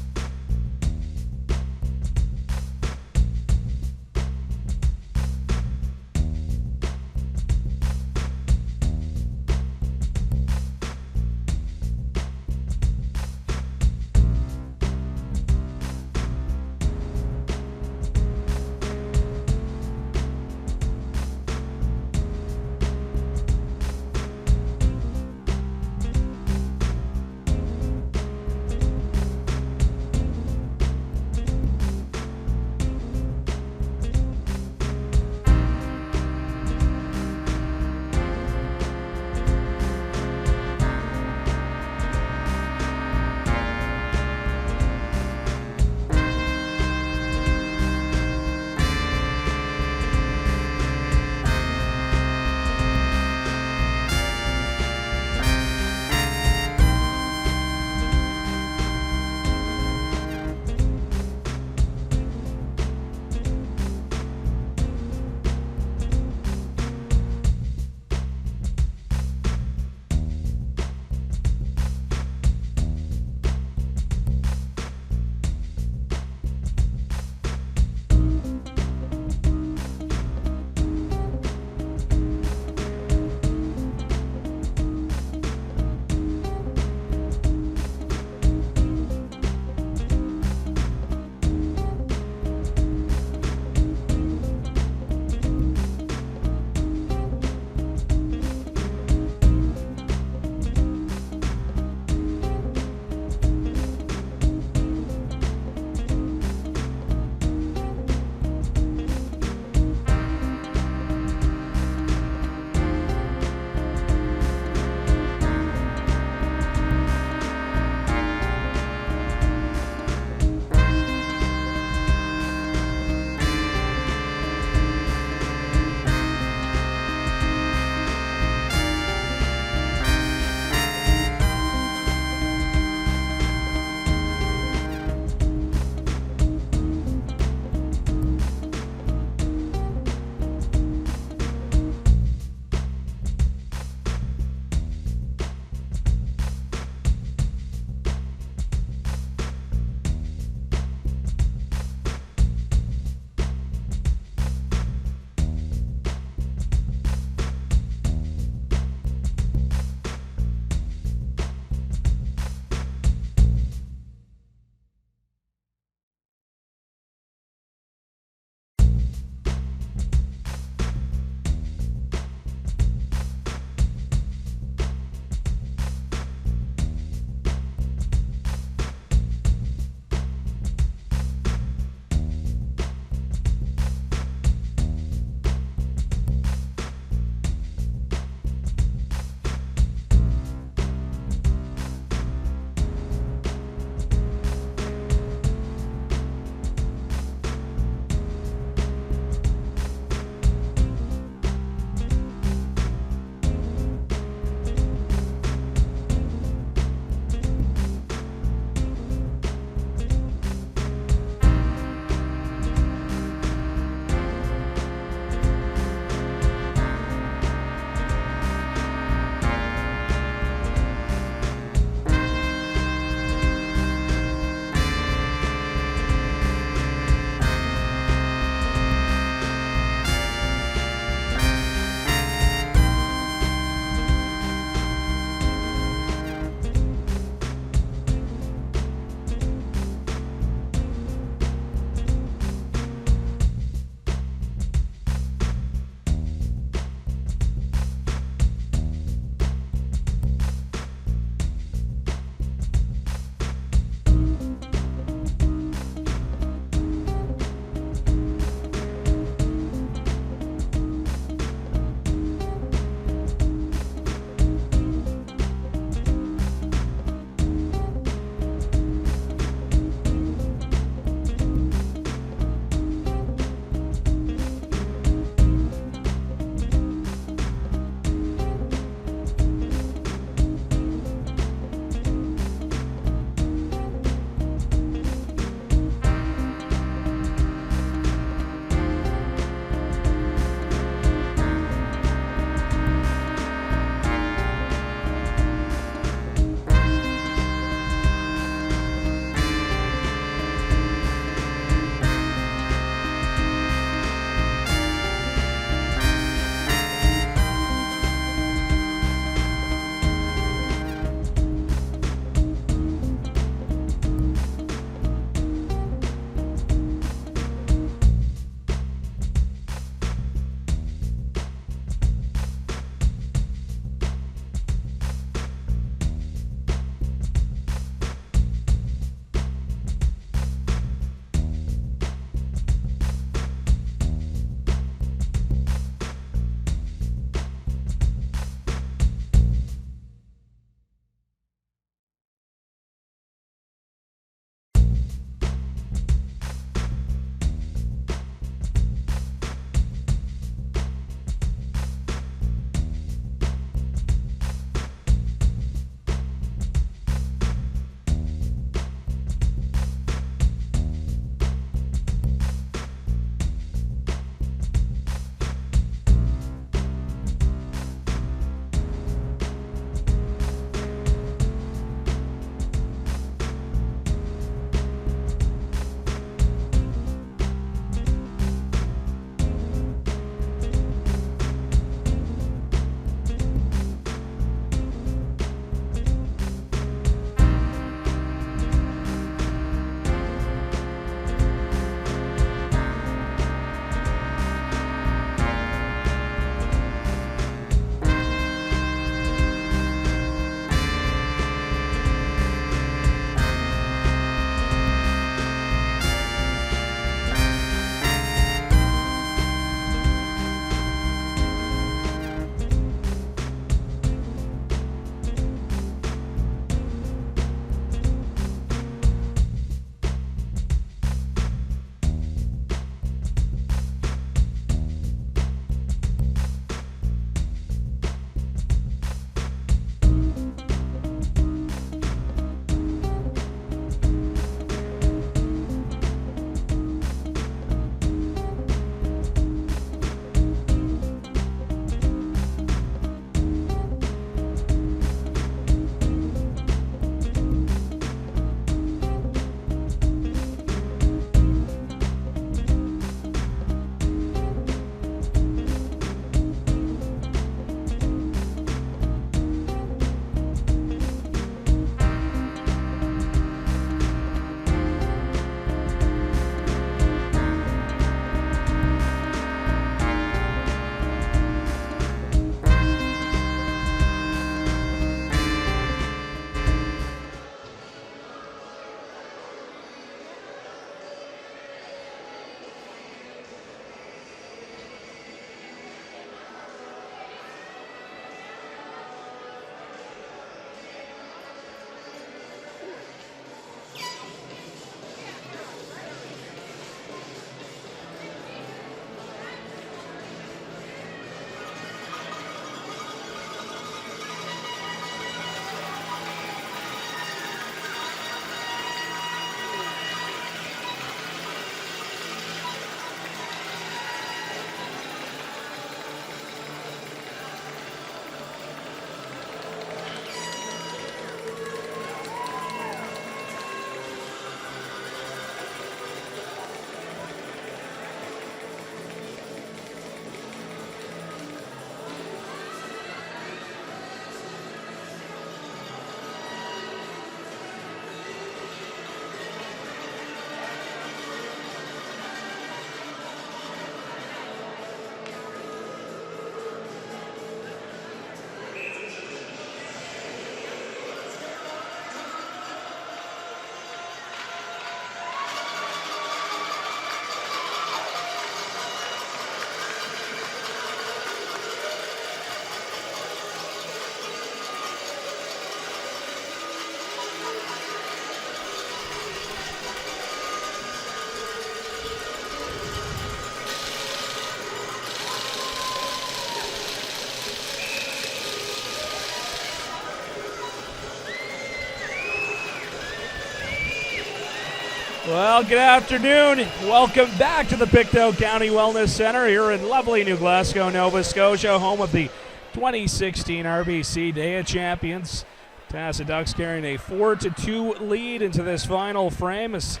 Well, good afternoon. Welcome back to the Pictou County Wellness Center here in lovely New Glasgow, Nova Scotia, home of the 2016 RBC Day of Champions. TASA DoCs carrying a 4-2 lead into this final frame as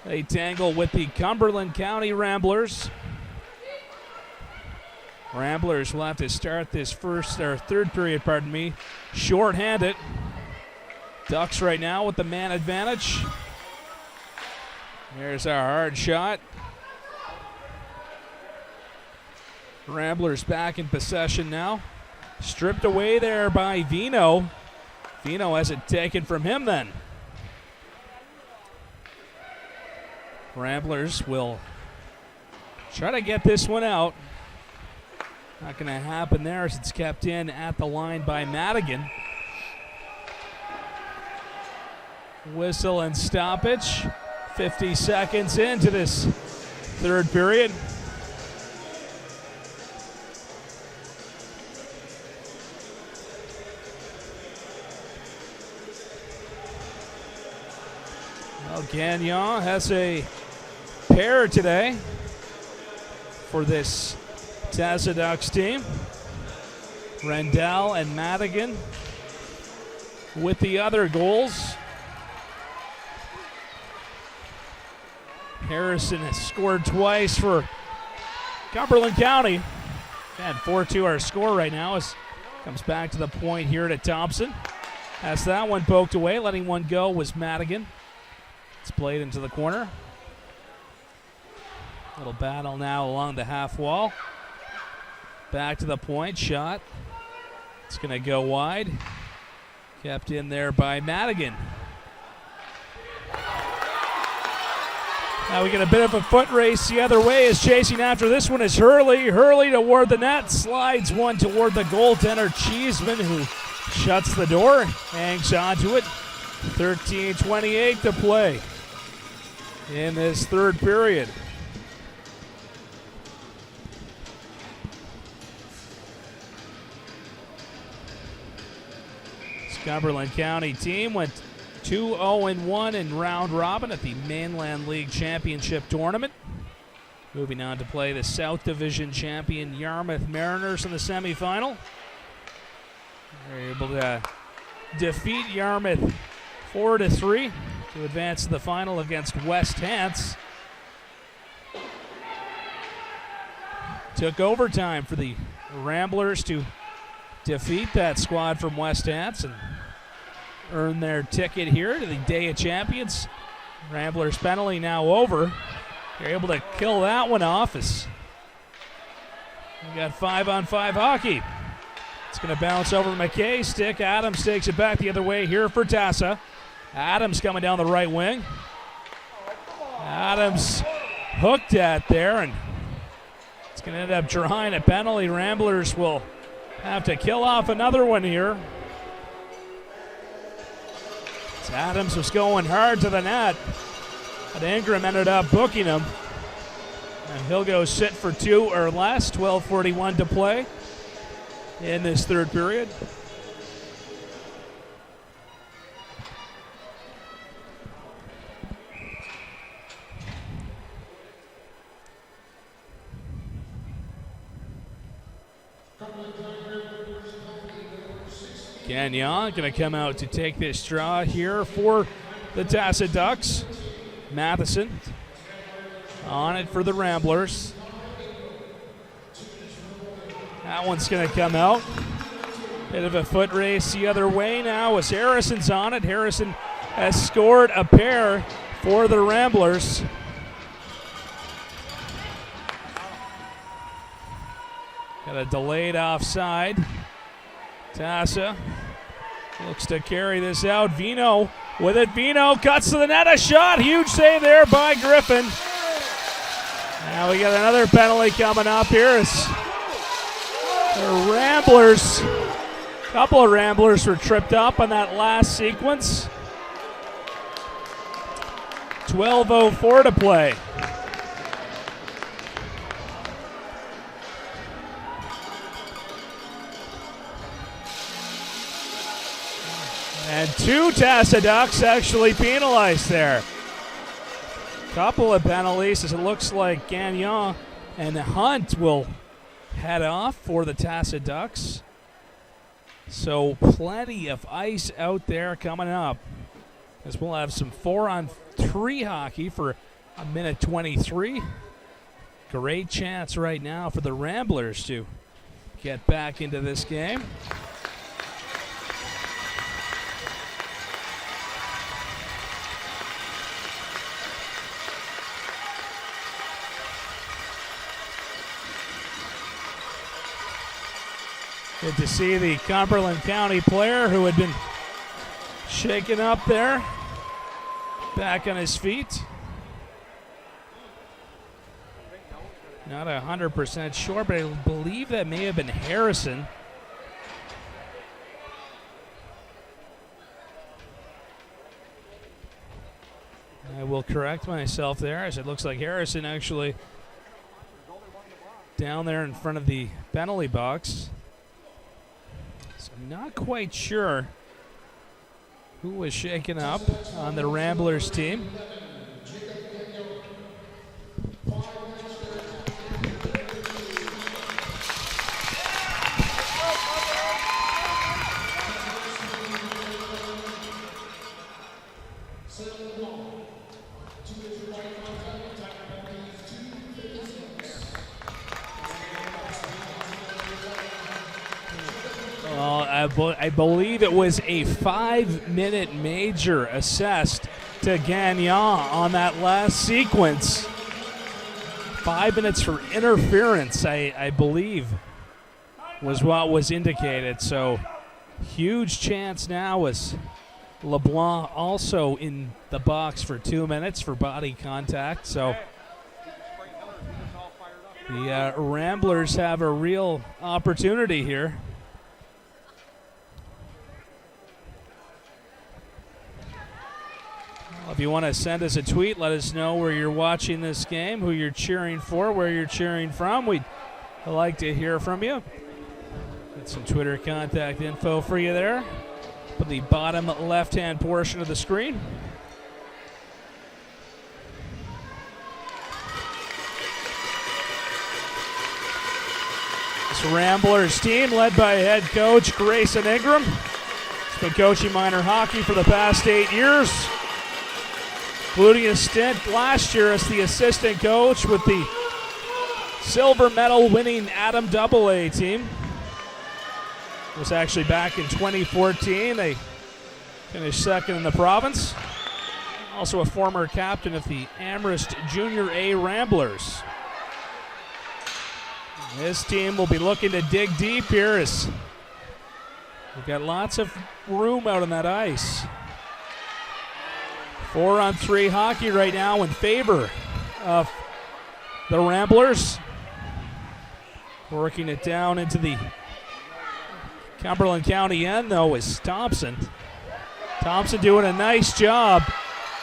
they tangle with the Cumberland County Ramblers. Ramblers will have to start this third period, short-handed. DoCs right now with the man advantage. Here's our hard shot. Ramblers back in possession now. Stripped away there by Vino. Vino has it taken from him then. Ramblers will try to get this one out. Not going to happen there as it's kept in at the line by Madigan. Whistle and stoppage. 50 seconds into this third period. Well, Gagnon has a pair today for this TASA DoCs team. Rendell and Madigan with the other goals. Harrison has scored twice for Cumberland County. And 4-2 our score right now as comes back to the point here to Thompson. Has that one poked away. Letting one go was Madigan. It's played into the corner. Little battle now along the half wall. Back to the point, shot. It's going to go wide. Kept in there by Madigan. Now we get a bit of a foot race the other way as chasing after this one is Hurley. Hurley toward the net, slides one toward the goaltender Cheeseman, who shuts the door, hangs onto it. 13:28 to play in this third period. This Cumberland County team went 2-0-1 in round robin at the Mainland League Championship Tournament. Moving on to play the South Division champion Yarmouth Mariners in the semifinal. They're able to defeat Yarmouth 4-3 to advance to the final against West Hants. Took overtime for the Ramblers to defeat that squad from West Hants and earn their ticket here to the Day of Champions. Ramblers penalty now over. They're able to kill that one off as we got 5-on-5 hockey. It's going to bounce over to McKay. Stick. Adams takes it back the other way here for TASA. Adams coming down the right wing. Adams hooked at there, and it's going to end up drawing a penalty. Ramblers will have to kill off another one here. Adams was going hard to the net, but Ingram ended up booking him. And he'll go sit for 2 or less. 12:41 to play in this third period. Gagnon going to come out to take this draw here for the TASA DoCs. Matheson on it for the Ramblers. That one's going to come out. Bit of a foot race the other way now as Harrison's on it. Harrison has scored a pair for the Ramblers. Got a delayed offside. TASA looks to carry this out. Vino with it. Vino cuts to the net. A shot. Huge save there by Griffin. Now we got another penalty coming up here. It's the Ramblers. A couple of Ramblers were tripped up on that last sequence. 12:04 to play. And 2 TASA DoCs actually penalized there. Couple of penalties as it looks like Gagnon and Hunt will head off for the TASA Ducks. So plenty of ice out there coming up, as we'll have some 4-on-3 hockey for a minute 23. Great chance right now for the Ramblers to get back into this game. Good to see the Cumberland County player who had been shaken up there back on his feet. Not 100% sure, but I believe that may have been Harrison. I will correct myself there, as it looks like Harrison actually down there in front of the penalty box. So I'm not quite sure who was shaken up on the Ramblers team. I believe it was a 5-minute major assessed to Gagnon on that last sequence. 5 minutes for interference, I believe, was what was indicated. So huge chance now as LeBlanc also in the box for 2 minutes for body contact. So the Ramblers have a real opportunity here. If you want to send us a tweet, let us know where you're watching this game, who you're cheering for, where you're cheering from. We'd like to hear from you. Get some Twitter contact info for you there. Put the bottom left-hand portion of the screen. This Ramblers team led by head coach Grayson Ingram. He's been coaching minor hockey for the past 8 years, including a stint last year as the assistant coach with the silver medal winning Adam AA team. It was actually back in 2014. They finished second in the province. Also a former captain of the Amherst Junior A Ramblers. This team will be looking to dig deep here as we've got lots of room out on that ice. 4-on-3 hockey right now in favor of the Ramblers. Working it down into the Cumberland County end, though, is Thompson. Thompson doing a nice job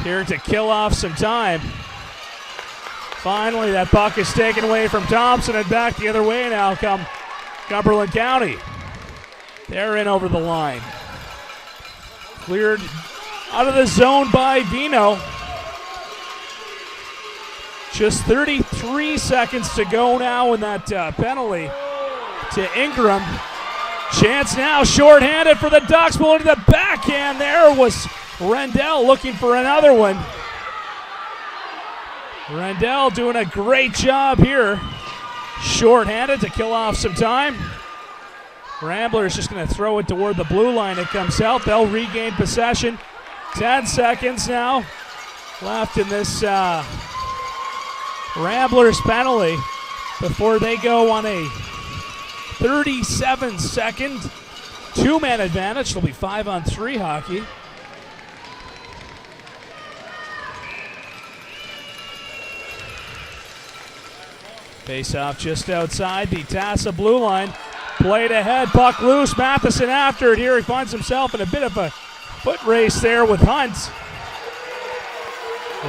here to kill off some time. Finally, that puck is taken away from Thompson and back the other way now come Cumberland County. They're in over the line. Cleared out of the zone by Vino. Just 33 seconds to go now in that penalty to Ingram. Chance now, shorthanded for the Ducks, pulling to the backhand. There was Rendell looking for another one. Rendell doing a great job here. Shorthanded to kill off some time. Ramblers just going to throw it toward the blue line. It comes out. They'll regain possession. 10 seconds now left in this Ramblers penalty before they go on a 37-second two-man advantage. It'll be 5-on-3 hockey. Face-off just outside the TASA blue line. Played ahead, puck loose. Matheson after it here. He finds himself in a bit of a foot race there with Hunt.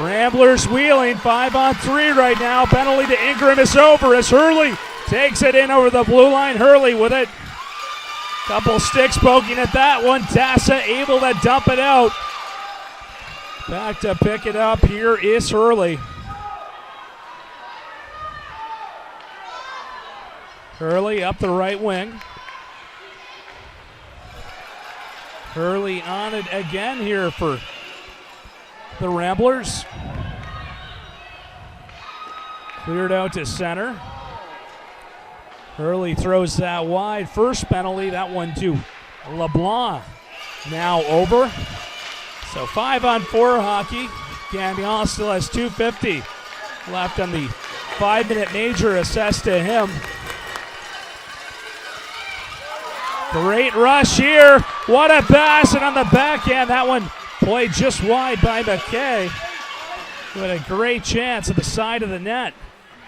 Ramblers wheeling, 5-on-3 right now. Penalty to Ingram is over as Hurley takes it in over the blue line. Hurley with it. Couple sticks poking at that one. TASA able to dump it out. Back to pick it up here is Hurley. Hurley up the right wing. Hurley on it again here for the Ramblers. Cleared out to center. Hurley throws that wide. First penalty, that one to LeBlanc. Now over. So 5-on-4 hockey. Gagnon still has 2:50 left on the 5-minute major assessed to him. Great rush here. What a pass, and on the backhand, that one played just wide by McKay. Who had a great chance at the side of the net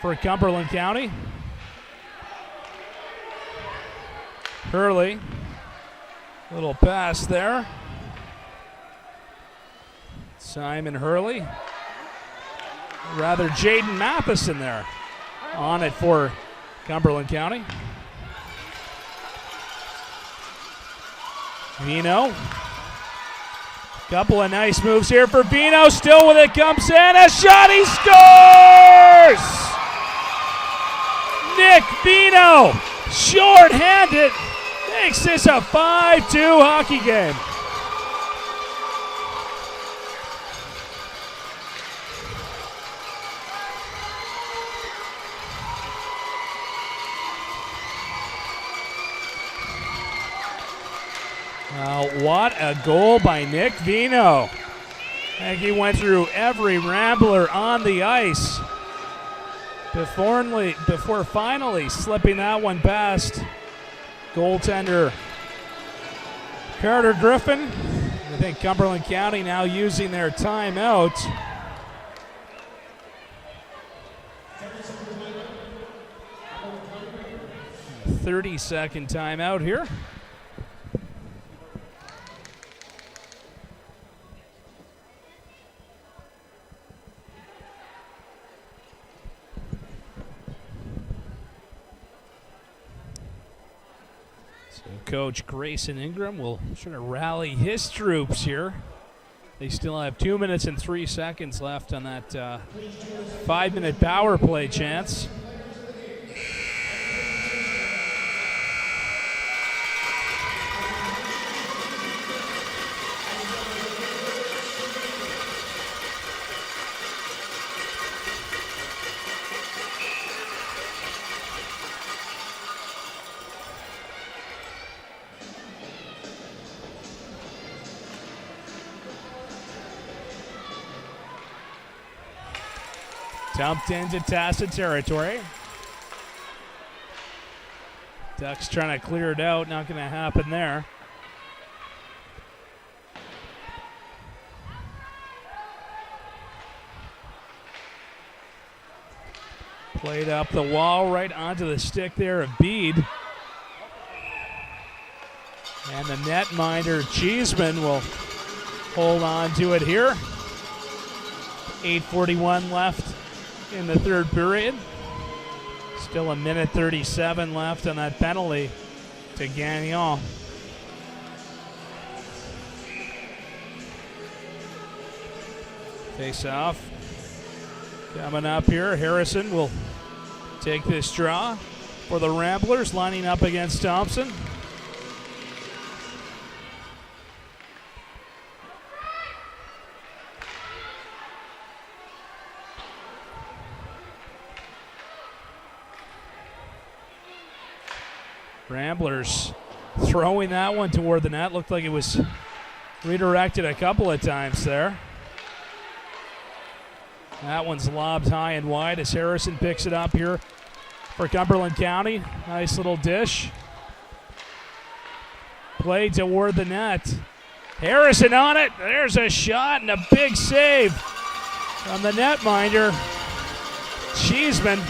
for Cumberland County. Hurley, little pass there. Simon Hurley. Rather, Jaden Matheson there on it for Cumberland County. Vino. Couple of nice moves here for Vino. Still with it comes in. A shot. He scores! Nick Vino, short-handed, makes this a 5-2 hockey game. What a goal by Nick Vino. I think he went through every Rambler on the ice before finally slipping that one past goaltender Carter Griffin. I think Cumberland County now using their timeout. A 30-second timeout here. Coach Grayson Ingram will try to rally his troops here. They still have 2 minutes and 3 seconds left on that 5-minute power play chance. Dumped into TASA territory. Ducks trying to clear it out. Not going to happen there. Played up the wall right onto the stick there of Bede. And the netminder Cheeseman will hold on to it here. 8:41 left in the third period. Still a minute 37 left on that penalty to Gagnon. Face off. Coming up here, Harrison will take this draw for the Ramblers, lining up against Thompson. Ramblers throwing that one toward the net. Looked like it was redirected a couple of times there. That one's lobbed high and wide as Harrison picks it up here for Cumberland County. Nice little dish. Play toward the net. Harrison on it. There's a shot and a big save from the netminder, Cheeseman.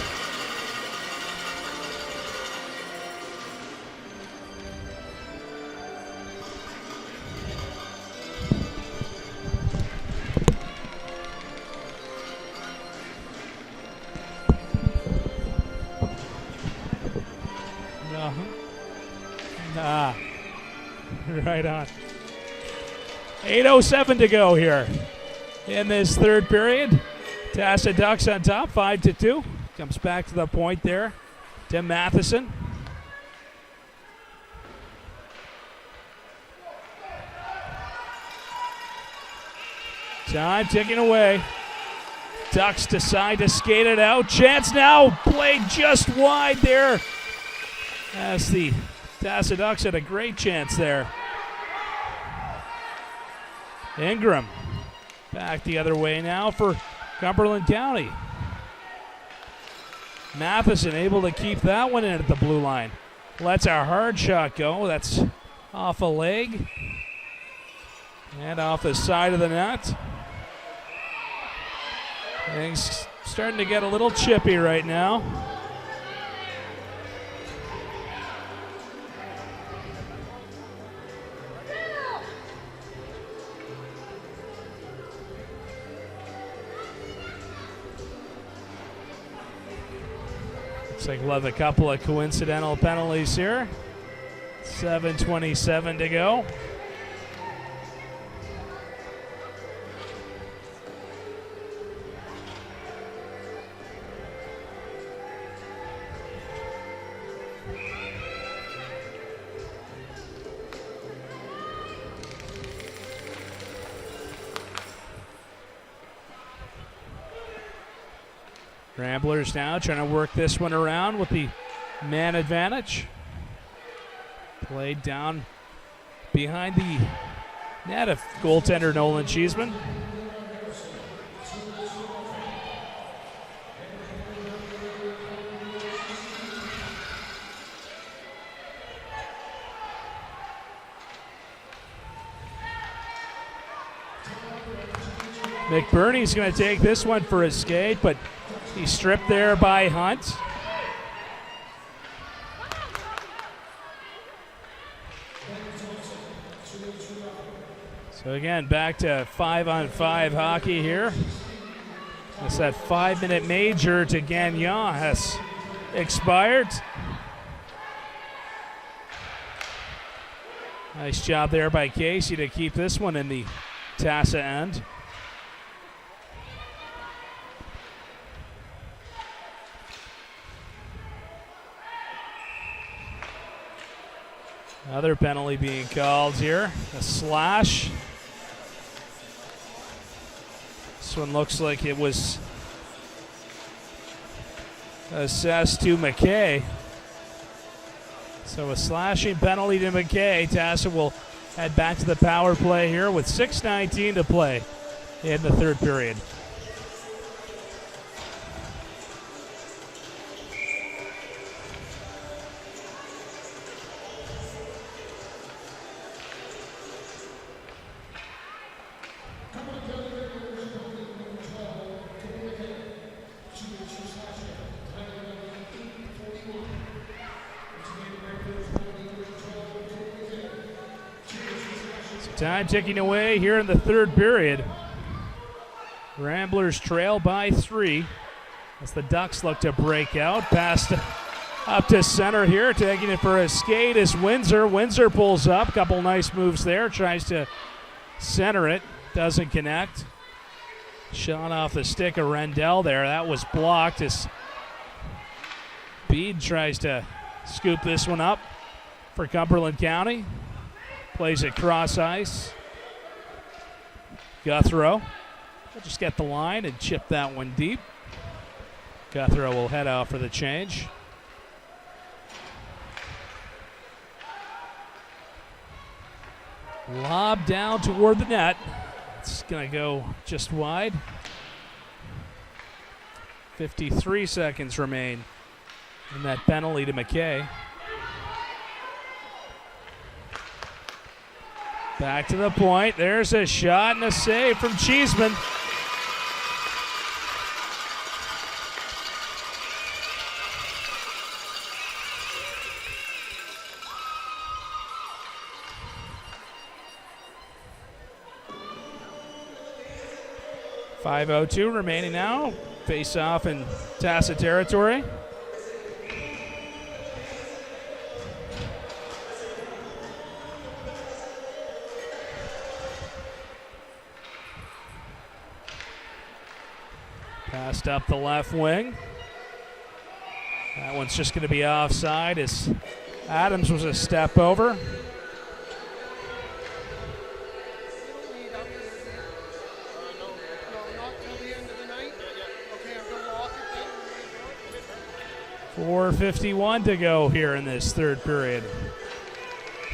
Right on. 8:07 to go here in this third period. TASA DoC on top, 5-2. Comes back to the point there. Tim Matheson. Time ticking away. Ducks decide to skate it out. Chance now, played just wide there. As the TASA Ducks had a great chance there. Ingram back the other way now for Cumberland County. Matheson able to keep that one in at the blue line. Lets our hard shot go. That's off a leg and off the side of the net. Things starting to get a little chippy right now. Looks like we'll have a couple of coincidental penalties here. 7:27 to go. Ramblers now trying to work this one around with the man advantage. Played down behind the net of goaltender Nolan Cheeseman. McBurney's going to take this one for a skate, but he's stripped there by Hunt. So again, back to 5-on-5 hockey here. As that 5-minute major to Gagnon has expired. Nice job there by Casey to keep this one in the TASA end. Another penalty being called here. A slash. This one looks like it was assessed to McKay. So a slashing penalty to McKay. TASA will head back to the power play here with 6:19 to play in the third period. Time ticking away here in the third period. Ramblers trail by 3 as the Ducks look to break out. Pass up to center here, taking it for a skate is Windsor. Windsor pulls up, couple nice moves there, tries to center it, doesn't connect. Shot off the stick of Rendell there, that was blocked as Bede tries to scoop this one up for Cumberland County. Plays it cross ice. Guthrow will just get the line and chip that one deep. Guthrow will head out for the change. Lob down toward the net. It's going to go just wide. 53 seconds remain in that penalty to McKay. Back to the point. There's a shot and a save from Cheeseman. .502 remaining now. Face off in TASA territory. Passed up the left wing. That one's just going to be offside as Adams was a step over. .451 to go here in this third period.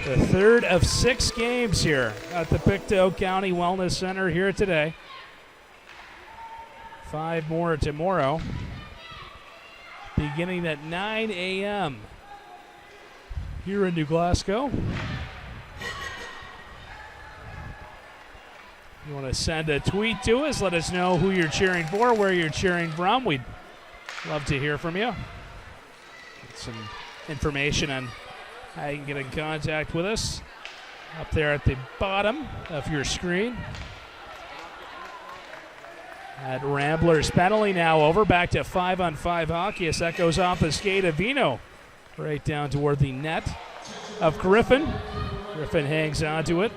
The third of 6 games here at the Pictou County Wellness Center here today. 5 more tomorrow, beginning at 9 a.m. here in New Glasgow. You want to send a tweet to us, let us know who you're cheering for, where you're cheering from. We'd love to hear from you. Get some information on how you can get in contact with us up there at the bottom of your screen. At Ramblers penalty now over, back to 5-on-5 hockey as that goes off the skate of Vino right down toward the net of Griffin. Griffin hangs onto it.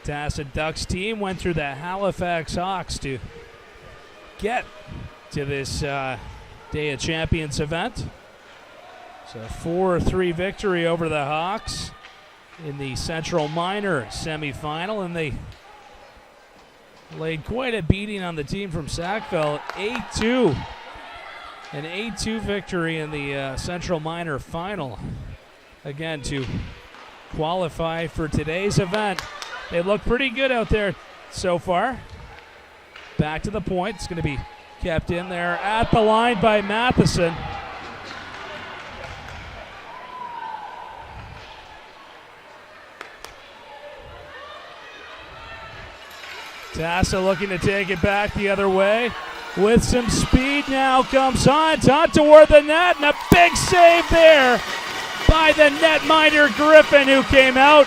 TASA Ducks team went through the Halifax Hawks to get to this Day of Champions event. It's a 4-3 victory over the Hawks in the Central Minor semifinal, and they laid quite a beating on the team from Sackville. 8-2. An 8-2 victory in the Central Minor final. Again, to qualify for today's event. They look pretty good out there so far. Back to the point. It's going to be kept in there at the line by Matheson. TASA looking to take it back the other way. With some speed now comes Hunt toward the net, and a big save there by the netminder Griffin, who came out.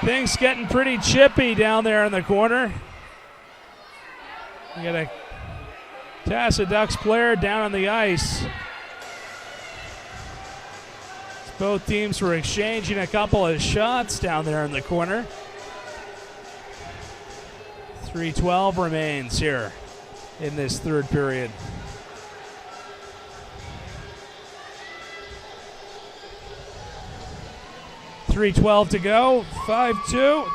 Things getting pretty chippy down there in the corner. We got a TASA Ducks player down on the ice. Both teams were exchanging a couple of shots down there in the corner. 3:12 remains here in this third period. .312 to go, 5-2.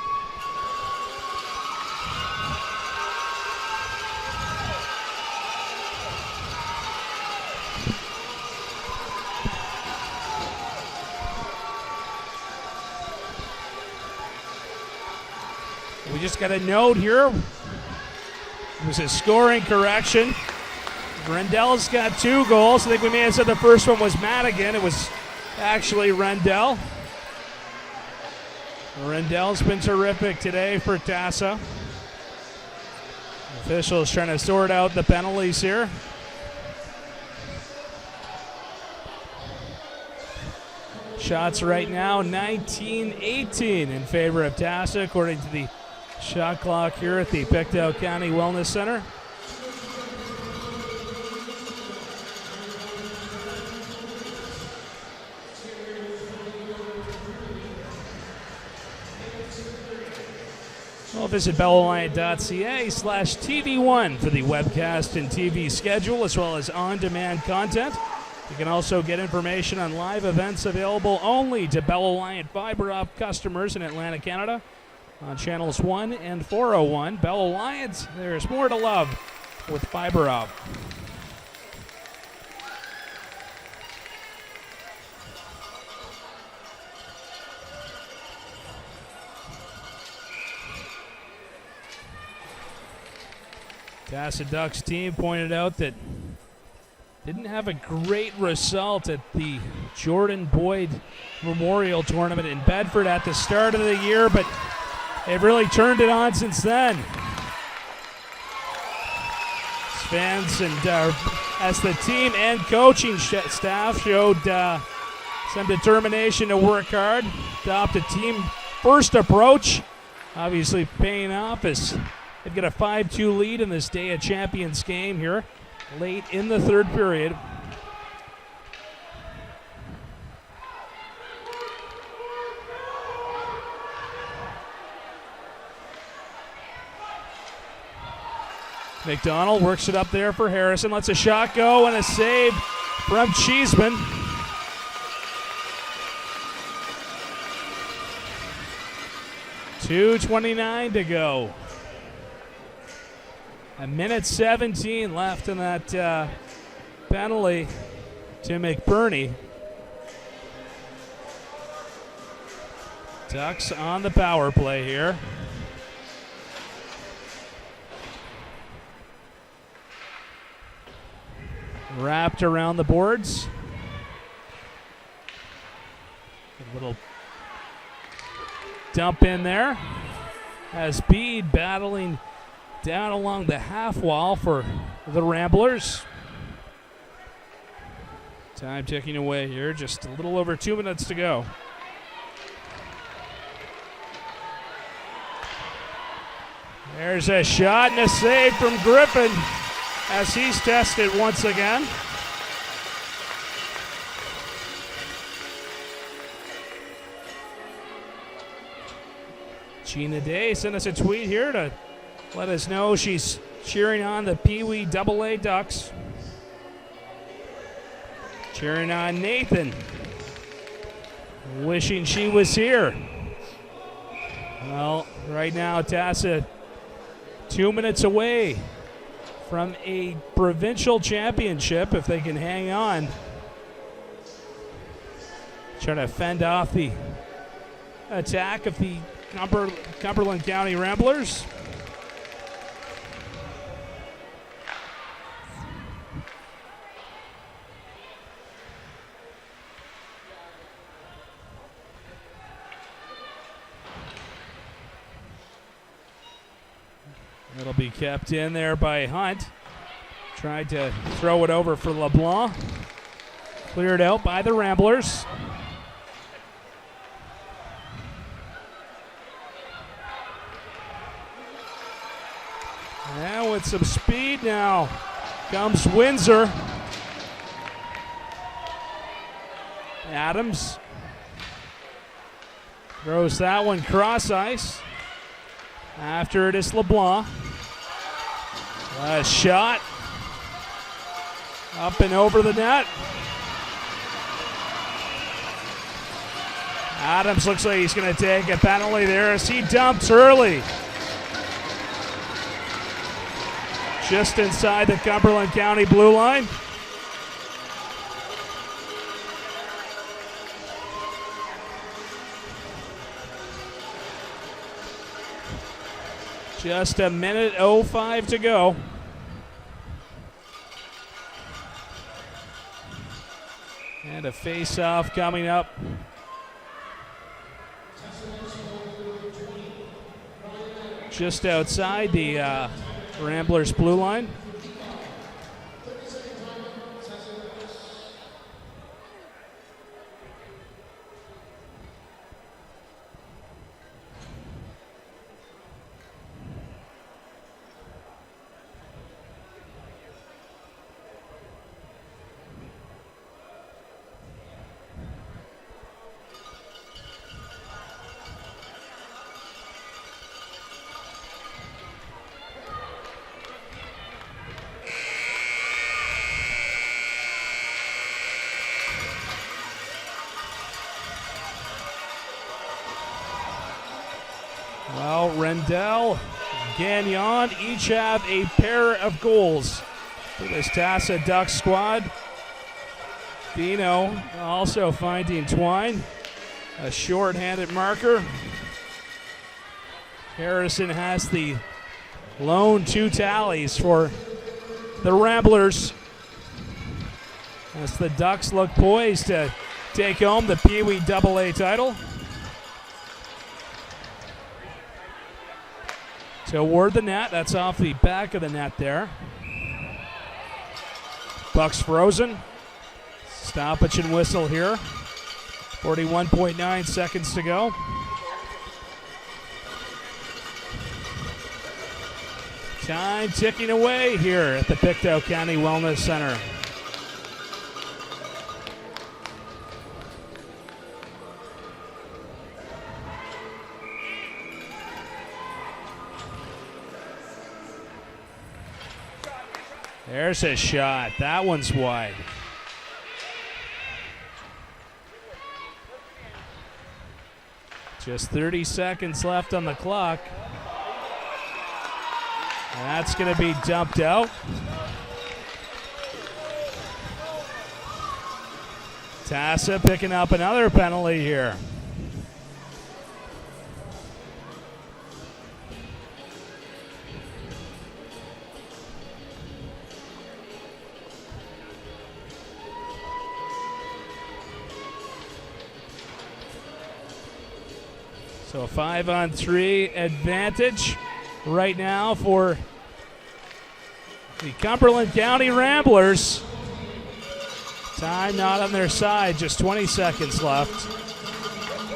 We just got a note here. It was a scoring correction. Rendell's got 2 goals. I think we may have said the first one was Madigan. It was actually Rendell. Rendell's been terrific today for TASA. Officials trying to sort out the penalties here. Shots right now, 19-18 in favor of TASA, according to the shot clock here at the Pictou County Wellness Center. Well, visit BellAliant.ca/TV1 for the webcast and TV schedule, as well as on-demand content. You can also get information on live events available only to Bell Alliant Fiber Op customers in Atlantic, Canada, on channels 1 and 401. Bell Alliant, there's more to love with Fiber Op. TASA Ducks team pointed out that didn't have a great result at the Jordan Boyd Memorial Tournament in Bedford at the start of the year, but they've really turned it on since then. fans and as the team and coaching staff showed some determination to work hard, adopt a team-first approach, obviously paying off as they've got a 5-2 lead in this Day of Champions game here late in the third period. McDonald works it up there for Harrison, lets a shot go and a save from Cheeseman. .2:29 to go. 1:17 left in that penalty to McBurney. Ducks on the power play here. Wrapped around the boards. A little dump in there. As Bede battling down along the half wall for the Ramblers. Time ticking away here, just a little over 2 minutes to go. There's a shot and a save from Griffin as he's tested once again. Gina Day sent us a tweet here to let us know she's cheering on the Peewee AA Ducks. Cheering on Nathan. Wishing she was here. Well, right now TASA 2 minutes away from a provincial championship if they can hang on. Trying to fend off the attack of the Cumberland County Ramblers. It'll be kept in there by Hunt. Tried to throw it over for LeBlanc. Cleared out by the Ramblers. And with some speed now comes Windsor. Adams throws that one cross ice. After it is LeBlanc. A shot up and over the net. Adams looks like he's going to take a penalty there as he dumps early. Just inside the Cumberland County blue line. Just 1:05 to go. And a face-off coming up. Just outside the Ramblers blue line. Well, Rendell, Gagnon each have a pair of goals for this TASA Ducks squad. Dino also finding Twine, a short-handed marker. Harrison has the lone 2 tallies for the Ramblers as the Ducks look poised to take home the Peewee AA title. Toward the net, that's off the back of the net there. Puck's frozen. Stoppage and whistle here. 41.9 seconds to go. Time ticking away here at the Pictou County Wellness Center. There's a shot. That one's wide. Just 30 seconds left on the clock. That's going to be dumped out. TASA picking up another penalty here. So a 5-on-3 advantage right now for the Cumberland County Ramblers. Time not on their side, just 20 seconds left.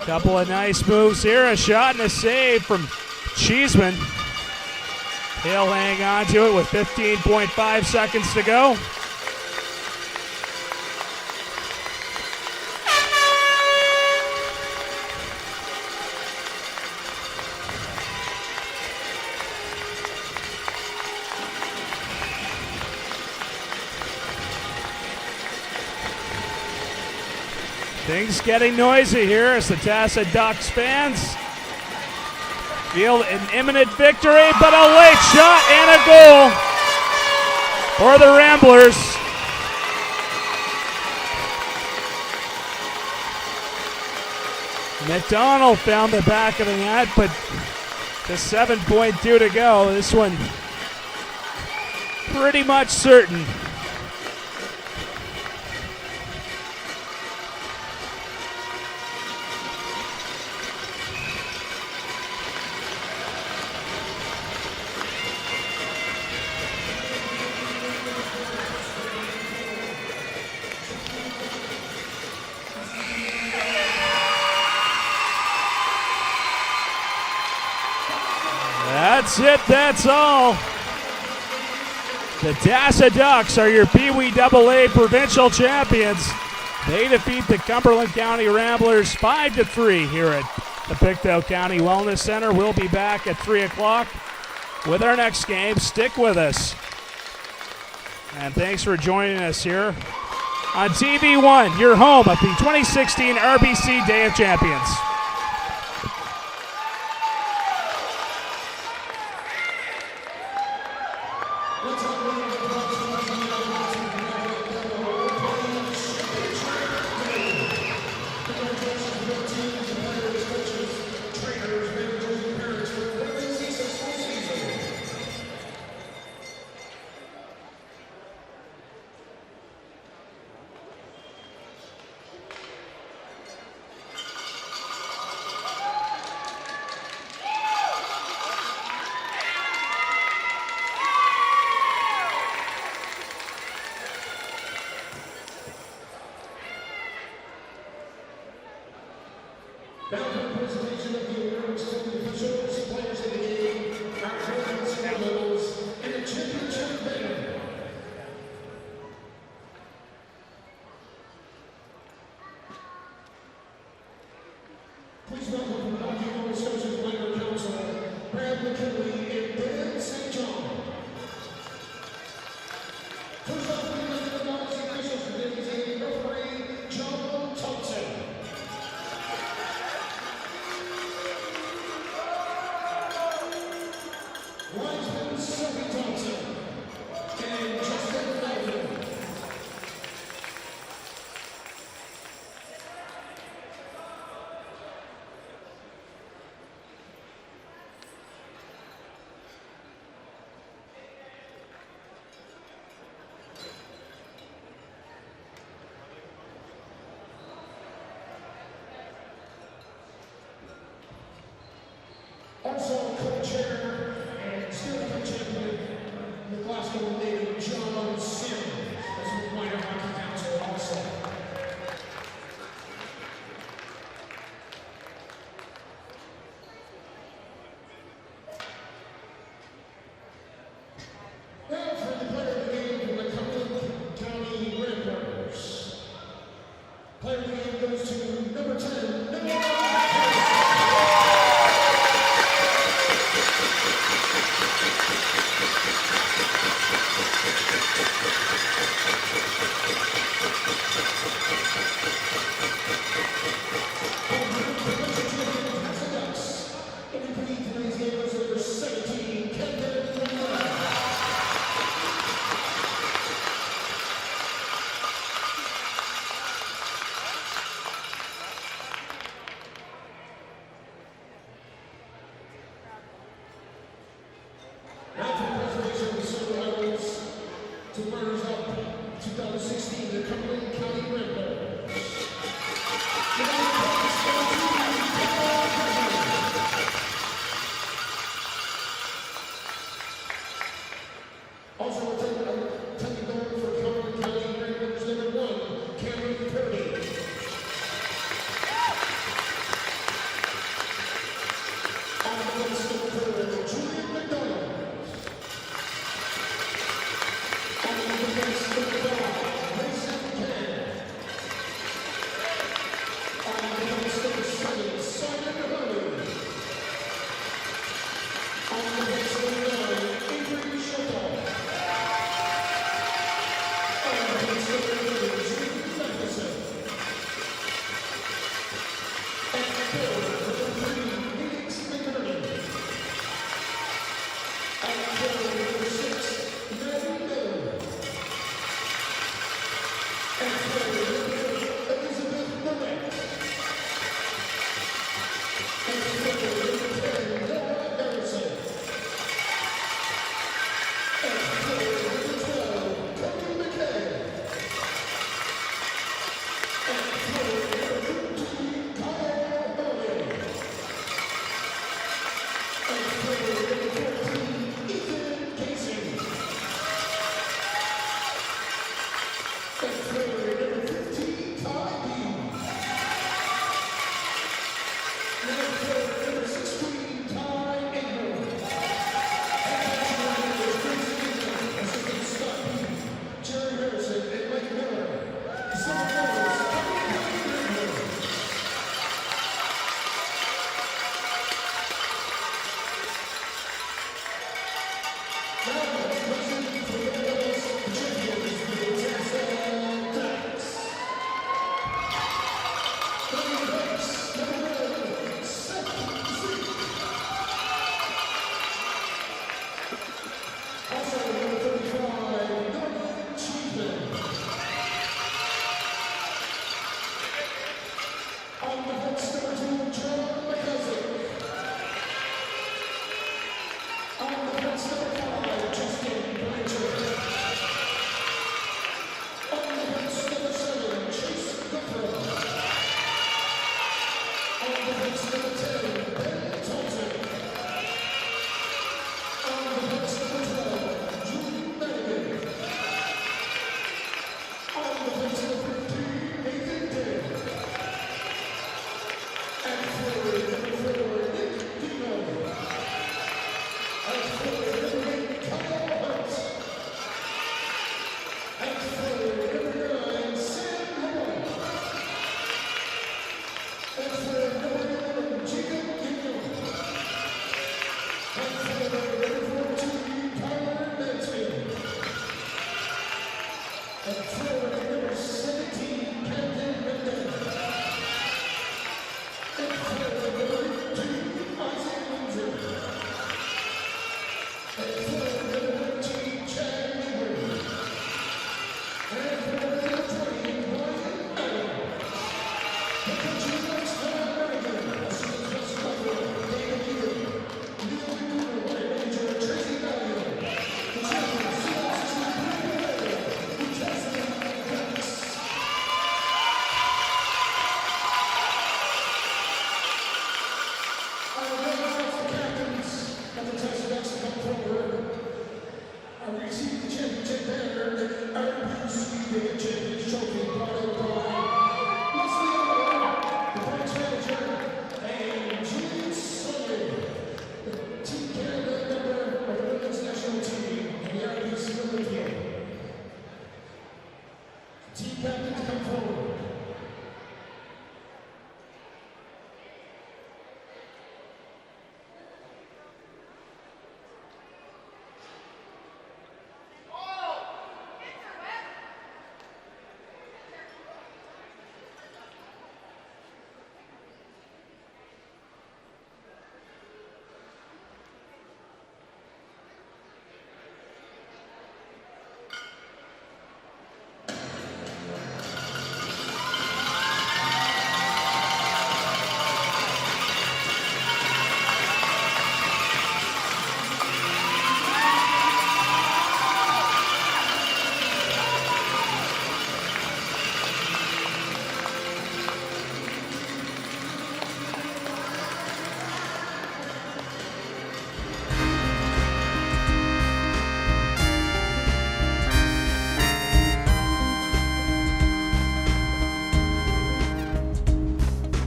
Couple of nice moves here, a shot and a save from Cheeseman. He'll hang on to it with 15.5 seconds to go. Things getting noisy here as the TASA DoC fans feel an imminent victory, but a late shot and a goal for the Ramblers. McDonald found the back of the net, but just 7.2 to go. This one pretty much certain. That's it, that's all. The TASA DoCs are your Peewee AA provincial champions. They defeat the Cumberland County Ramblers 5-3 here at the Pictou County Wellness Center. We'll be back at 3 o'clock with our next game. Stick with us. And thanks for joining us here on TV1, your home of the 2016 RBC Day of Champions. Also, co-chair and still co-champion, the Glasgow native John Sims. Player of the game goes to number 10,